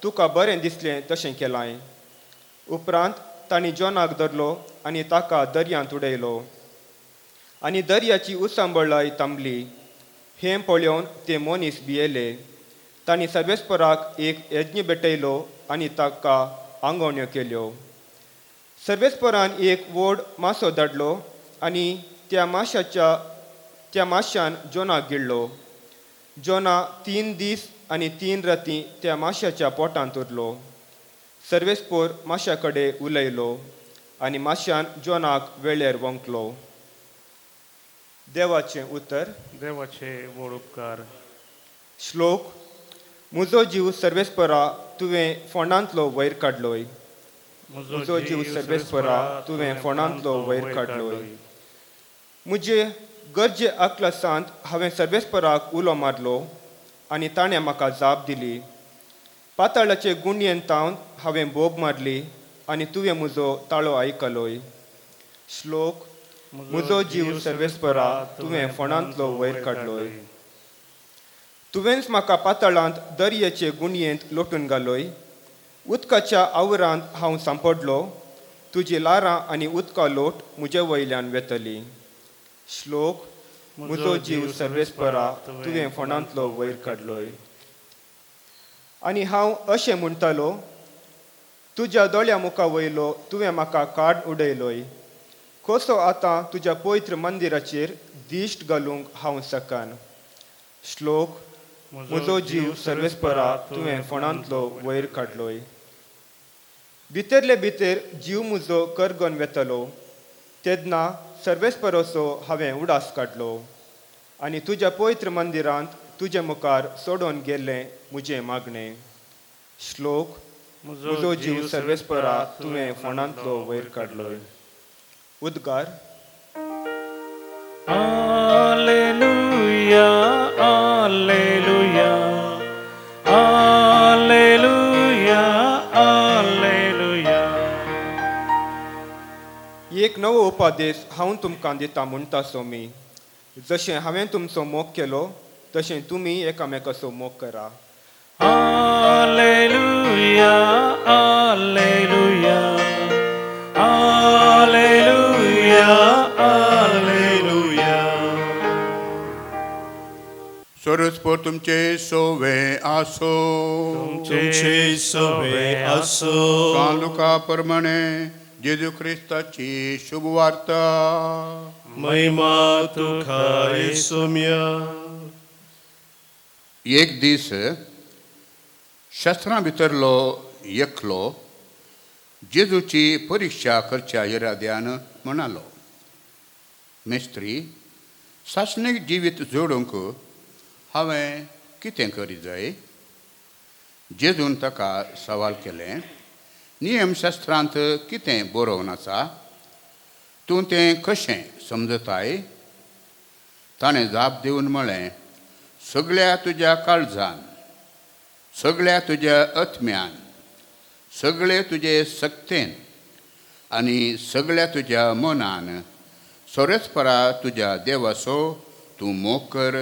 तुका बरें दिसलें तशें केलां. उपरांत तांणी जोनाक धरलो आनी ताका दर्यांत उडयलो आनी दर्याची उसांबळाय थांबली. हें पळोवन ते मनीस भियेले. तांणी सर्वेस्पराक एक यज्ञ भेटयलो आनी ताका आंगवण्यो केल्यो. सर्वेस्परान एक व्हड मासो धाडलो आनी त्या माश्यान जोनाक गिळ्ळो. जोना 3 दीस आनी 3 राती त्या माश्याच्या पोटांत उरलो. सर्वेस्पोर माश्या कडेन उलयलो आनी माश्यान जोनाक वेळेर वंकलो. देवाचें उतर. देवाचे व्हड उपकार. श्लोक. म्हजो जीव सर्वेस्परा तुवें फोंडांतलो वयर काडलोय. म्हजो जीव सर्वेस्परा तुवें फोंडांतलो वयर काडलोय. म्हजे गरजे अकलसांत हांवें सर्वेस्पराक उलो मारलो आनी ताणें म्हाका जाप दिली. पाताळाचे गुंडयेन तावन हांवें बोब मारली आनी तुवें म्हजो ताळो आयकलोय. श्लोक. म्हजो जीव सर्वेस्परा तुवें फोंडांतलो वयर काडलोय. तुवेंच म्हाका पाताळांत दर्याचे गुंडयेंत लोटून घालोय. उदकाच्या आवरांत हांव सांपडलो. तुजी लारां आनी उदका लोट म्हजे वयल्यान वेतली. श्लोक. म्हजो जीव सर्वेस्परा तुवें फोंडांतलो वयर काडलोय. आनी हांव अशें म्हणटालो, तुज्या दोळ्या मुखा वयलो तुवें म्हाका काड उडयलोय. कसो आतां तुज्या पवित्र मंदिराचेर दिश्ट घालूंक हांव सकान. श्लोक. म्हजो जीव सर्वेस्परा तुवें फोंडांतलो वयर काडलोय. भितरले भितर जीव म्हजो करगोन वेतलो. तेन्ना सर्वेस्पराचो हांवें उडास काडलो आनी तुज्या पवित्र मंदिरांत तुजे मुखार सोडून गेल्लें म्हजें मागणें. श्लोक. म्हजो जीव सर्वेस्परा तुवें फोंडांतलो वयर काडलोय. उद्गार. Alleluia, Alleluia, Alleluia, Alleluia. एक नवो उपादेश हांव तुमकां दिता म्हणटा सोमी. जशें हांवें तुमचो मोग केलो तशें तुमी एकामेकाचो मोग करा. Alleluia, Alleluia, Alleluia, Alleluia. Sorospo तुमचे सोवे आसो. तुमचे सोवे असो. कालुका प्रमाणे जेजू ख्रिस्ताची शुभ वार्ता. महिमा तुका येसुम्या. एक दीस शस्त्रां भितरलो एकलो जेजूची परिक्षा करच्या इराद्यान म्हणालो, मेस्त्री, सासणीक जिवीत जोडूंक हांवें कितें करी जाय? जेजून ताका सवाल केलें, नियमशास्त्रांत कितें बरोवन आसा? तूं तें कशें समजताय? ताणें जाप दिवन म्हळें, सगळ्या तुज्या काळजान, सगळ्या तुज्या आत्म्यान, सगळे तुजे सक्तेन आनी सगळ्या तुज्या मनान सोरेस्परा तुज्या देवाचो तूं मोग कर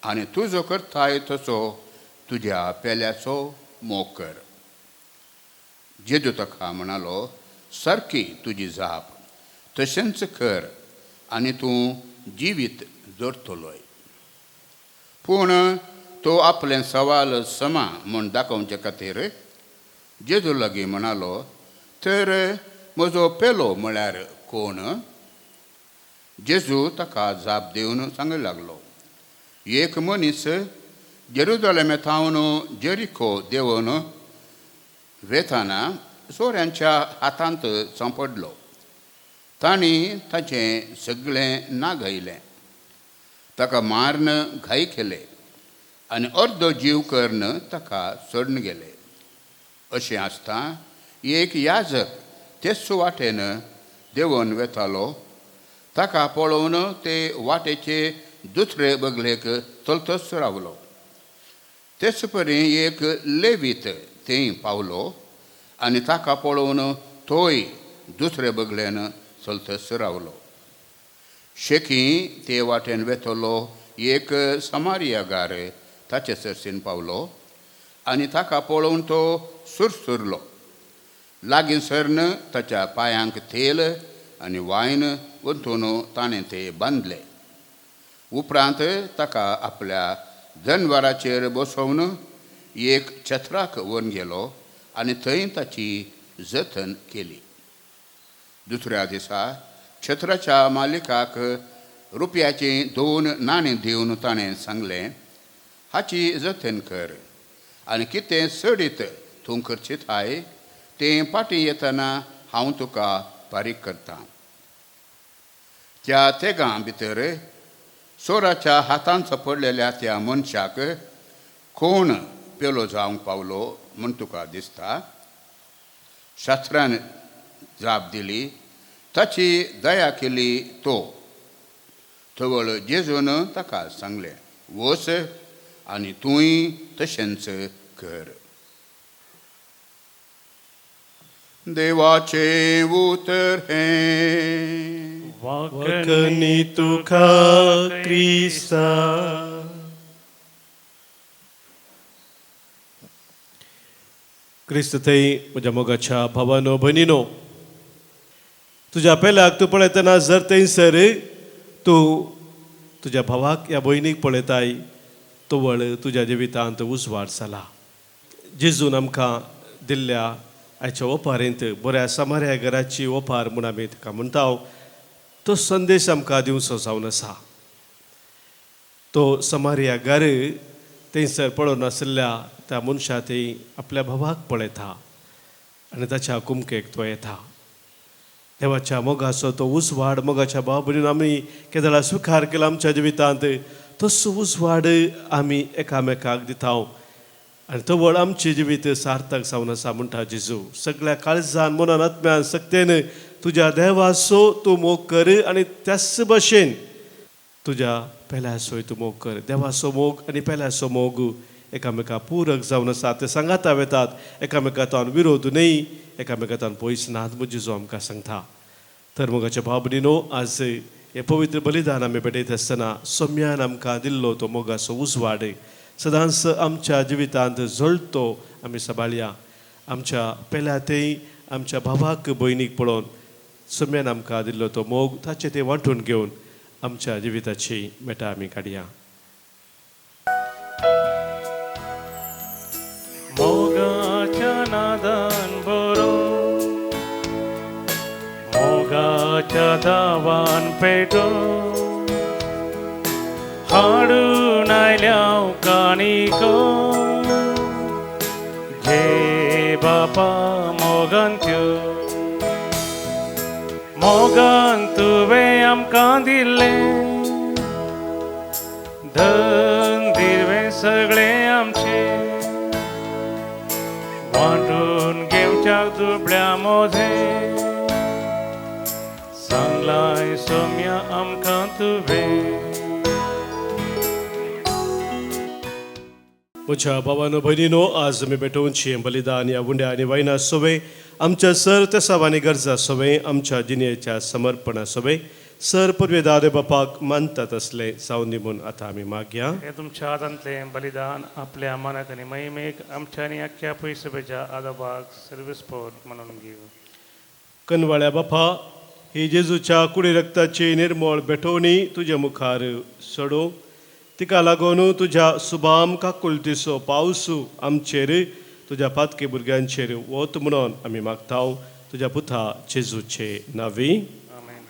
आनी तुजो करताय तसो तुज्या पेल्याचो मोग कर. जेजू ताका म्हणालो, सारकी तुजी जाप, तशेंच कर आनी तूं जिवीत जोडटलोय. पूण तो आपलें सवाल समा म्हूण दाखोवचे खातीर जेजू लागीं म्हणालो, तर म्हजो पेलो म्हळ्यार कोण? जेजू ताका जाप दिवन सांगूंक लागलो, एक मनीस जेरुजालेमेंतावन जेरिको देंवन वेताना सोऱ्यांच्या हातांत सांपडलो. तांणी ताचें सगळें नागयलें, ताका मारन घाई केले आनी अर्दो जीव करून ताका सोडून गेले. अशें आसता एक याजक तेच वाटेन देंवन वेतालो. ताका पळोवन ते वाटेचे दुसरे बगलेक चलतच रावलो. तेच परी एक लेवीत थंय पावलो आनी ताका पळोवन तोय दुसरे बगलेन चलतच रावलो. शेकी ते वाटेन वेतलो एक समारियागार ताचे सरसीन पावलो आनी ताका पळोवन तो सुरसुरलो. लागीं सरन ताच्या पांयांक तेल आनी वायन ओतून ताणें ते बांदले. उपरांत ताका आपल्या जनवराचेर बसोवन एक छत्राक व्हरून गेलो आनी थंय ताची जतन केली. दुसऱ्या दिसा छत्राच्या मालिकाक रुपयाची 2 नाणीं दिवन ताणें सांगलें, हाची जतन कर आनी कितें सडीत तूं करचें थाय तें पाटी येतना हांव तुका फारीक करतां. त्या तेगां भितर चोराच्या हातांत पडलेल्या त्या मनशाक कोण पेलो जावंक पावलो म्हूण तुका दिसता? शास्त्रान जाप दिली, ताची दया केली तो. थवळ जेजून ताका सांगलें, वच आनी तूंय तशेंच कर. देवाचे उतर हें वखणी तुका क्रिस्ता. क्रिस्त थंय म्हज्या मोगाच्या भावानो भयणीनो, तुज्या पेल्याक तूं पळयतना जर थंयसर तूं तुज्या भावाक या भयणीक पळयताय, तोवळ तुज्या जिवितांत उजवाड जाला. जेजून आमकां दिल्ल्या आयच्या ओपारेंत बऱ्या समाऱ्या घराची ओपार म्हूण आमी ताका म्हणटा, तो संदेश आमकां दिवचो जावन आसा. तो समारिया घर थंयसर पळोवन आशिल्ल्या त्या मनशा थंय आपल्या भावाक पळयता आनी ताच्या कुमकेक तो येता. देवाच्या मोगाचो तो उजवाड मोगाच्या भाव भयणीन आमी केदळा स्विकार केला आमच्या जिवितांत. तसो उजवाड आमी एकामेकाक दिता आनी तो वळ आमचें जिवीत सार्थक जावन आसा म्हणटा जेजू. सगळ्या काळजान मनान आत्म्यान सक्तेन तुज्या देवाचो तूं मोग कर आनी त्याच भशेन तुज्या पेल्याचोय तूं मोग कर. देवाचो मोग आनी पेल्याचो मोग एकामेका पूरक जावन आसा. ते सांगाता वेतात, एकामेकांतान विरोध न्हय, एकामेकांतान पयस नात म्हूण जेजू आमकां सांगता. तर मोगाच्या भाव भयणीनो, आज हे पवित्र बलिदान आमी भेटयत आसतना सोम्यान आमकां दिल्लो तो मोगाचो उजवाड सदांच आमच्या जिवितांत जळतो आमी सांबाळया. आमच्या पेल्या थंय आमच्या भावाक भयणीक पळोवन सोम्यान आमकां दिल्लो तो मोग ताचे ते वांटून घेवन आमच्या जिविताची मेटा आमी काडया. मोगाच्या नादान बरो, मोगाच्या दावान पेटो, हाडून आयल्या काणिको, जे बापा मोगान त्यो, मोगान तुवें आमकां दिल्लें, धन दिर्वें सगळें आमचें, वांटून घेवच्याक दुबळ्या मोधें, सांगलाय सोम्या आमकां तुवें. म्हज्या भावानो भयणीनो, आज आमी भेटोवनची बलिदान या उंड्या आनी वायना सोवे आमच्या सर तेसाव आनी गरजा सोवे आमच्या जिणेच्या समर्पणा सोवे सर पदवेदार बापाक मानतात असले जावन दी म्हूण आतां आमी मागया. हे तुमच्या हातांतलें बलिदान आपल्या मनाक आनी महिमेक आमच्या आनी आख्या पयसभेच्या आदाबाक सर्वस्फोट म्हणून घेव. कनवाळ्या बापा, ही जेजूच्या कुडी रक्ताची निर्मळ भेटोवणी तुज्या मुखार सोडो. तिका लागून तुज्या सुबाम काकुलतीचो पावस आमचेर तुज्या पातकी भुरग्यांचेर वत म्हणून आमी मागता तुज्या पुता जेजूचे नांवी. आमेन.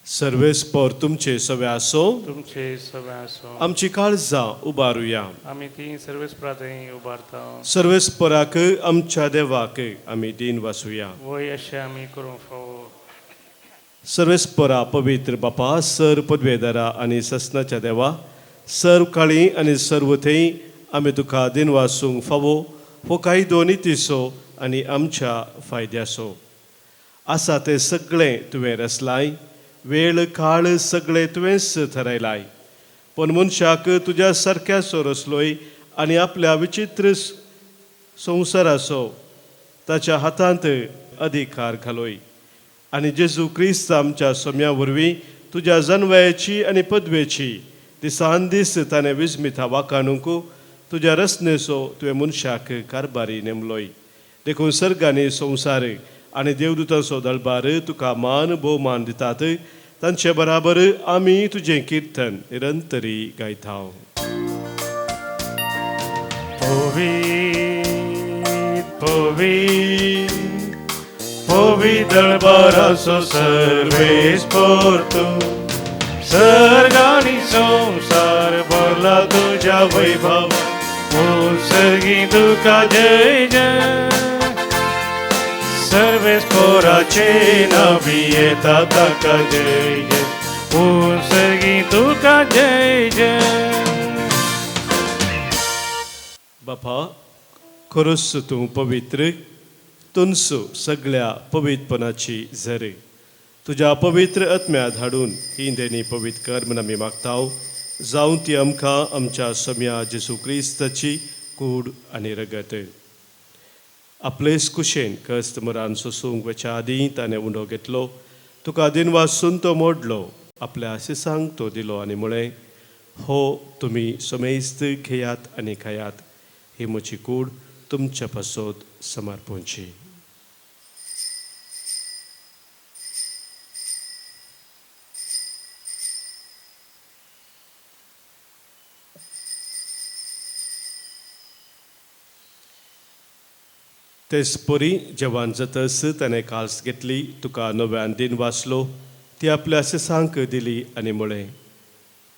सर्वेस्पर तुमचे सवे आसो. तुमचे सगळे आसूं. आमची काळजां उबारुया. आमी ती सर्वेस्परा थंय उबारता. सर्वेस्पराक आमच्या देवाक आमी दिन वाचुया. वय अशें आमी करूंक फावो. सर्वेस्परा पवित्र बापा, सर पदवेदारा आनी ससनाच्या देवा, सर्व काळी आनी सर्व थंय आमी तुका दिन वाचूंक फावो हो काही दोनी तिसो आनी आमच्या फायद्याचो आसा ते सगळें तुवें रचलाय. वेळ काळ सगळें तुवेंच थारायलाय. पण मनशाक तुज्या सारक्याचो रचलोय आनी आपल्या विचित्र संवसाराचो ताच्या हातांत अधिकार घालोय. आनी जेजू क्रिस्त आमच्या सोम्या वरवीं तुज्या जन्मयाची आनी पदवेची दिसान दीस ताणें विस्मिता वाकाणूंक तुज्या रचनेचो तुवें मनशाक कारबारी नेमलोय. देखून सर्ग आनी संवसार आनी देवदूतांचो दळबार तुका मान भोवमान दितात. तांचे बराबर आमी तुजें किर्तन निरंतरी गायता. पवित्र पवित्र Povidal baraso सर्वेस portu सर्गानी संसार भरला तुझ्या वैभव सर्गी तुका जय जय सर्वेस पोराचे नवी येता ताका जय जय सर्गी तुका जय जय बापा खरोच तूं पवित्र तुनसो सगळ्या पवित्रपणाची झरे तुझ्या पवित्र आत्म्यात हाडून ही देणी पवित्र कर म्हूण आमी मागताव जावं ती आमकां आमच्या सम्या जेजू क्रिस्ताची कूड आनी रगत आपलेच कुशेन कस्त मरान सोसूंक वच्या आदीं ताणें उंडो घेतलो तुका दिन वाचून तो मोडलो आपल्या आशिसांक तो दिलो आनी म्हळें हो तुमी समेस्त घेयात आनी खायात ही म्हजी कूड तुमच्या पासत समर्पणची तेच परी जेवण जातस ताणें काल्स घेतली तुका नव्यान दिन वाचलो ती आपल्या आशिसांक दिली आनी म्हळें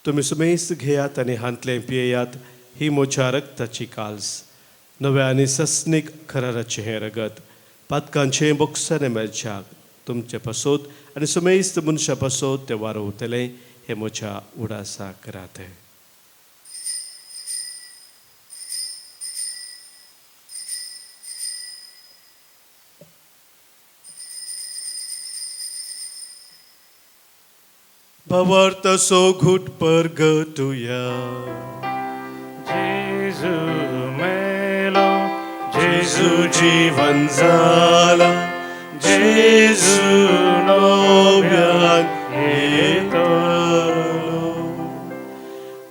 तुमी समेस्त घेयात आनी हांतलें पियेयात ही म्हज्या रक्ताची काल्स नव्या आनी सस्नीक खराराचें हें रगत पातकांचें बोक्साने मेळच्याक तुमचे पासत आनी समेस्त मनशा पासत तें वारोवतलें हें म्हज्या उडासाक करात भावार्थ सो घुट परगटुया जेजू मेलो जेजू जीवन जाला जेजू नव्यान येतलो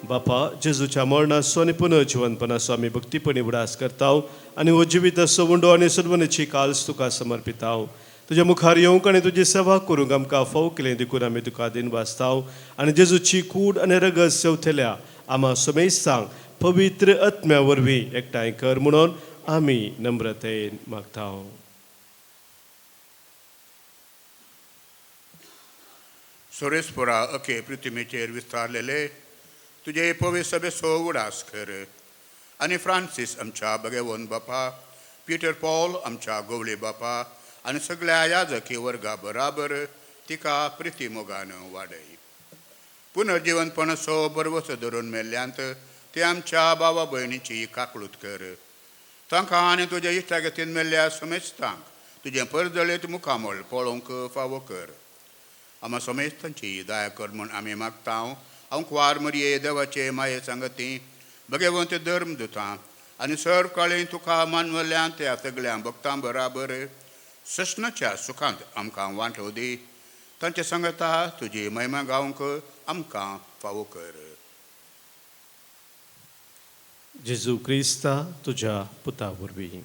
बापा जेजूच्या मरणाचो आनी पुनर्जीवनपणाचो आमी भक्तीपणी उडास करताव आनी हो जिविताचो उंडो आनी सदवणेची काल्स तुका समर्पिताव तुज्या मुखार येवंक आनी तुजी सेवा करूंक आमकां फाव केलें देखून आमी तुका दिन वाचताव आनी जेजूची कूड आनी रगत सेवथेल्या आम्हा समेस्तांक पवित्र आत्म्या वरवीं एकठांय कर म्हणून आमी नम्रतेन मागताव सोरेस्पोरा अखे पृथ्वीचेर विस्तारलेले तुजे पवित्र सभेचो उडास कर आनी फ्रांसीस आमच्या भगवंत बापा पिटर पॉल आमच्या गोवळे बापा आनी सगळ्या याजकी वर्गा बराबर तिका प्रिती मोगान वाडय पुनर्जीवनपणाचो बरवस धरून मेल्ल्यांत ते आमच्या भावा भयणीची काकळूत कर तांकां आनी तुज्या इश्टागतीन मेल्ल्या समेस्तांक तुजें परजळीत मुखामळ पळोवंक फावो कर आम्हा समेस्तांची दया कर म्हूण आमी मागताव हांव कुवार मरये देवाचे माये सांगती भगवंत धर्म दुतां आनी सर्व काळी तुका मानवल्ल्यान त्या सगळ्या भक्तां बराबर सशनाच्या सुखांत आमकां वांटो दी तांचे सांगता तुजी महिमा गावंक आमकां फावो कर जेजू क्रिस्ता तुज्या पुता वरवीं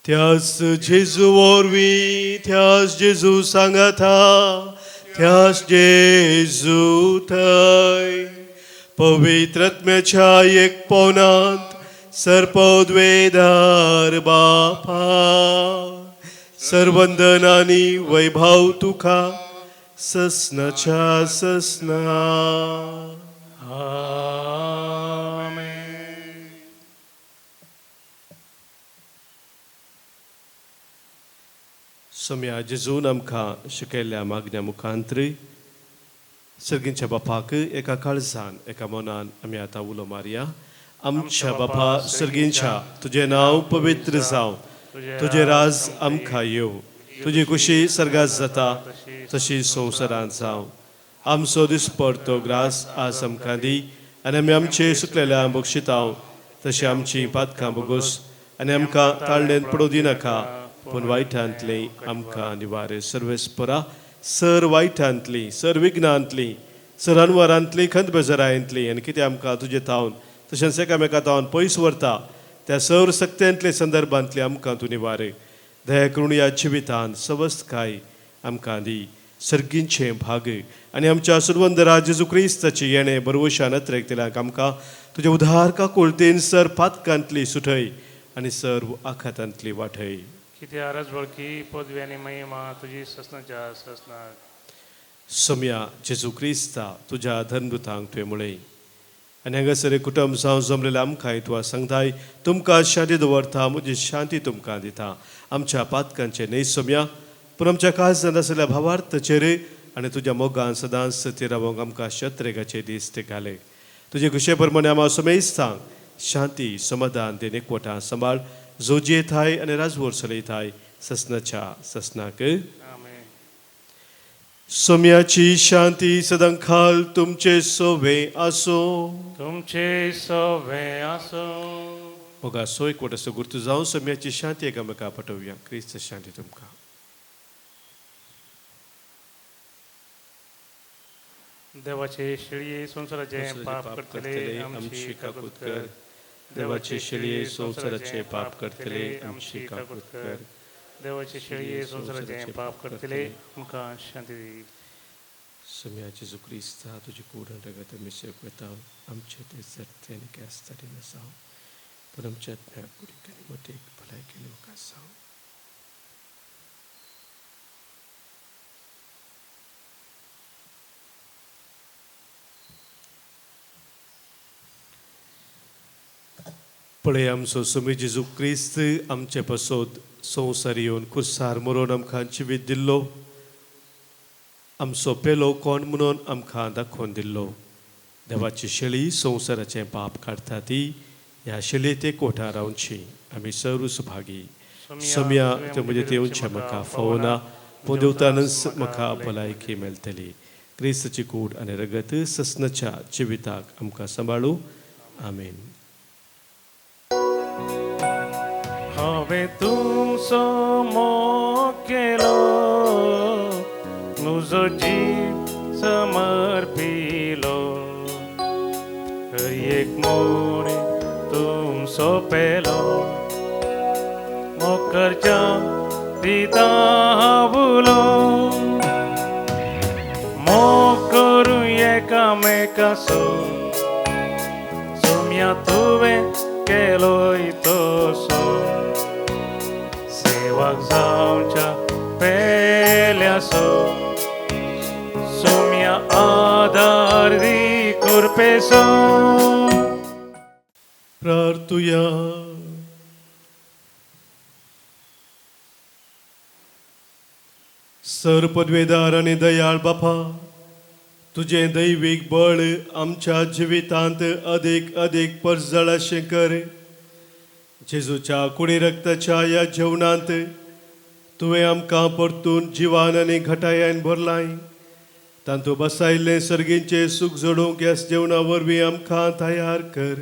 त्याच जेजू वरवीं त्याच जेजू सांगता त्याच जेजू थंय पवित्र आत्म्याच्या एकपणांत सर्पद्वेदार बापा सर्वंदनानी वैभव तुका ससनाच्या ससना आमेन सम्या जेजून आमकां शिकयल्ल्या मागण्या मुखांतरी सर्गींच्या बापाक एका काळजान एका मनान आमी आतां उलो मारया आमच्या बापा सर्गींच्या तुजें नांव पवित्र जावं तुजें राज आमकां येवं तुजी खुशी सर्गात जाता तशी संवसारांत जावं आमचो दिसपडतो ग्रास आज आमकां दी आनी आमी आमचे सुकलेल्या बक्षितांव तशी आमची पातकां बोगूस आनी आमकां ताळणेन पडूं दिनाका पूण वायटांतली आमकां निवारे सर्वेस्परा सर वायटांतली सर विघ्नांतली सर अनवरांतली खंत बेजारायंतली आनी कितें आमकां तुजे तावन तशेंच एकामेका तावन पयस व्हरता त्या सर सक्त्यांतले संदर्भांतले आमकां तूं निवारे दया करून ह्या जिवितांत सवस्तकाय आमकां दी सर्गींचे भाग आनी आमच्या सुरवंदरा जेजू क्रिस्ताची येणे बरवशान अत्रेक तेल्याक आमकां तुजे उदार का कोळतेन सर पातकांतली सुटय आणि सर्व आखातांतली वाटय. किती आरज बळकी पदवी आणि महिमा तुझी ससनाच्या ससनाक. सोम्या जेजू क्रिस्ता तुझ्या धर्मृतांक तुवें मुळे आनी हांगासर कुटुंब जावं जमलेल्या आमकांय तुका सांगताय तुमकां शांती दवरता म्हजी शांती तुमकां दिता. आमच्या पातकांचे न्हय सोम्या पूण आमच्या काळजांत आसलेल्या भावार्थाचेर आनी तुज्या मोगान सदांच सत्य रावंक आमकां शत्रेगाचे दीस ते घाले. तुजे खुशे प्रमाणे आमी सोमेस्तांक शांती समाधान देन एकवटां सांबाळ जोजयेताय आनी राजवट चलयताय ससनाच्या ससनाक. आमेन. सोम्याची शांती सदांखाल तुमचे सोवे आसो. तुमचे सवे आसो. मोगा सो एकवट असो गुर्तू जावं सोम्याची शांती एकामेका पटोवया. क्रिस्त शांती तुमकां. देवाचे शिळये संसाराचे पाप करतले आमची काकूत कर. देवाचे शिळये संसाराचे पाप करतले आमची काकूत कर. देवाचे शिळये संसाराचे पाप करतले आमकां शांती दी. सोम्याची जेजू क्रिस्ता तुजी कूड रगत मिसळूक वता आमचे ते सर्ते आनी केस्तारी नसाव पूण आमच्या कुडीक आनी मोठेक भलायकी लोक आसाव. पळय आमचो सोमी जेजू क्रिस्त आमचे पासोद संवसार येवन खुर्सार मरोन आमकां जिवीत दिल्लो. आमचो पेलो कोण म्हणून आमकां दाखोवन दिल्लो. देवाची शेळी संवसाराचें पाप काडटा ती ह्या शेळयेत एकवटां रावची आमी सर्व सुभागी. सोम्या ते म्हणजे येवचें म्हाका फावना पूण देवतानच म्हाका भलायकी मेळटली. क्रिस्ताची कूड आनी रगत ससनाच्या जिविताक आमकां सांबाळू. आमेन. हांवें तुमचो मोग केलो म्हजो जीव समर्पिलो. एक मोड तुमचो पेलो मोकरच्या पिता हावलो. मोग करूं एकामेकाचो सोम्या तुवें केलोय तसो. सेवाक जावच्या पेल्यासो सोम्या आदार दी कुरपेसो. प्रार्थुया. सर पदवेदार आनी दयाळ बापा तुझें दैवीक बळ आमच्या जिवितांत अदीक अदीक परजळाशें कर. जेजूच्या कुडी रक्ताच्या ह्या जेवणांत तुवें आमकां परतून जिवान आनी घटायान भरलाय. तांतू बसायल्लें सर्गींचें सूख जोडूंक ह्या जेवणा वरवीं आमकां तयार कर.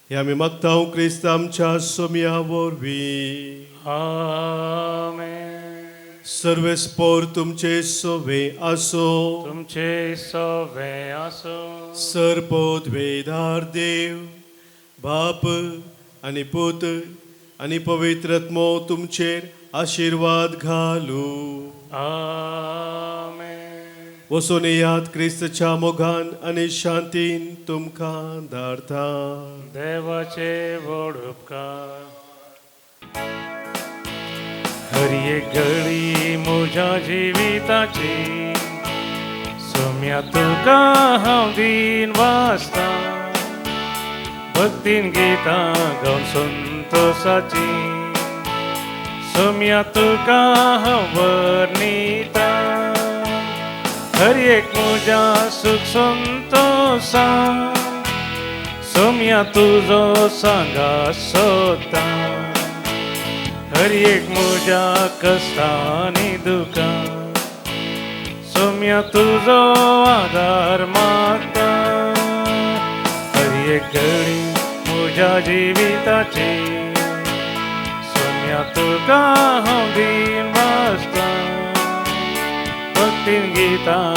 हे आमी मागता क्रिस्त आमच्या सोम्या वरवीं. आमेन. सर्वेस्पोर तुमचे सोवे आसो. तुमचे सवे आसो. सरपोदवेदार देव बाप आनी पूत आनी पवित्रात्मो तुमचेर आशिर्वाद घालू. आमेन. वचून येयात क्रिस्तच्या मोगान आनी शांतीन तुमकां धाडटा. देवाचे व्हड उपकार. खरी एक घडी म्हज्या जिविताची सोम्या तुका हांव दीन वाचता. भक्तीन गितां गावन संतोशाची सोम्या तुका हांव वर्णिता. खरी एक म्हज्या सुख संतोशा सोम्या तुजो सांगा सोदता. खरी एक म्हज्या कश्टांनी दुखां सोम्या तुजो आदार मागता. खरी एक घडी म्हज्या जिविताची सोम्या तुका हांव दीन वाचता. भक्तीन गितां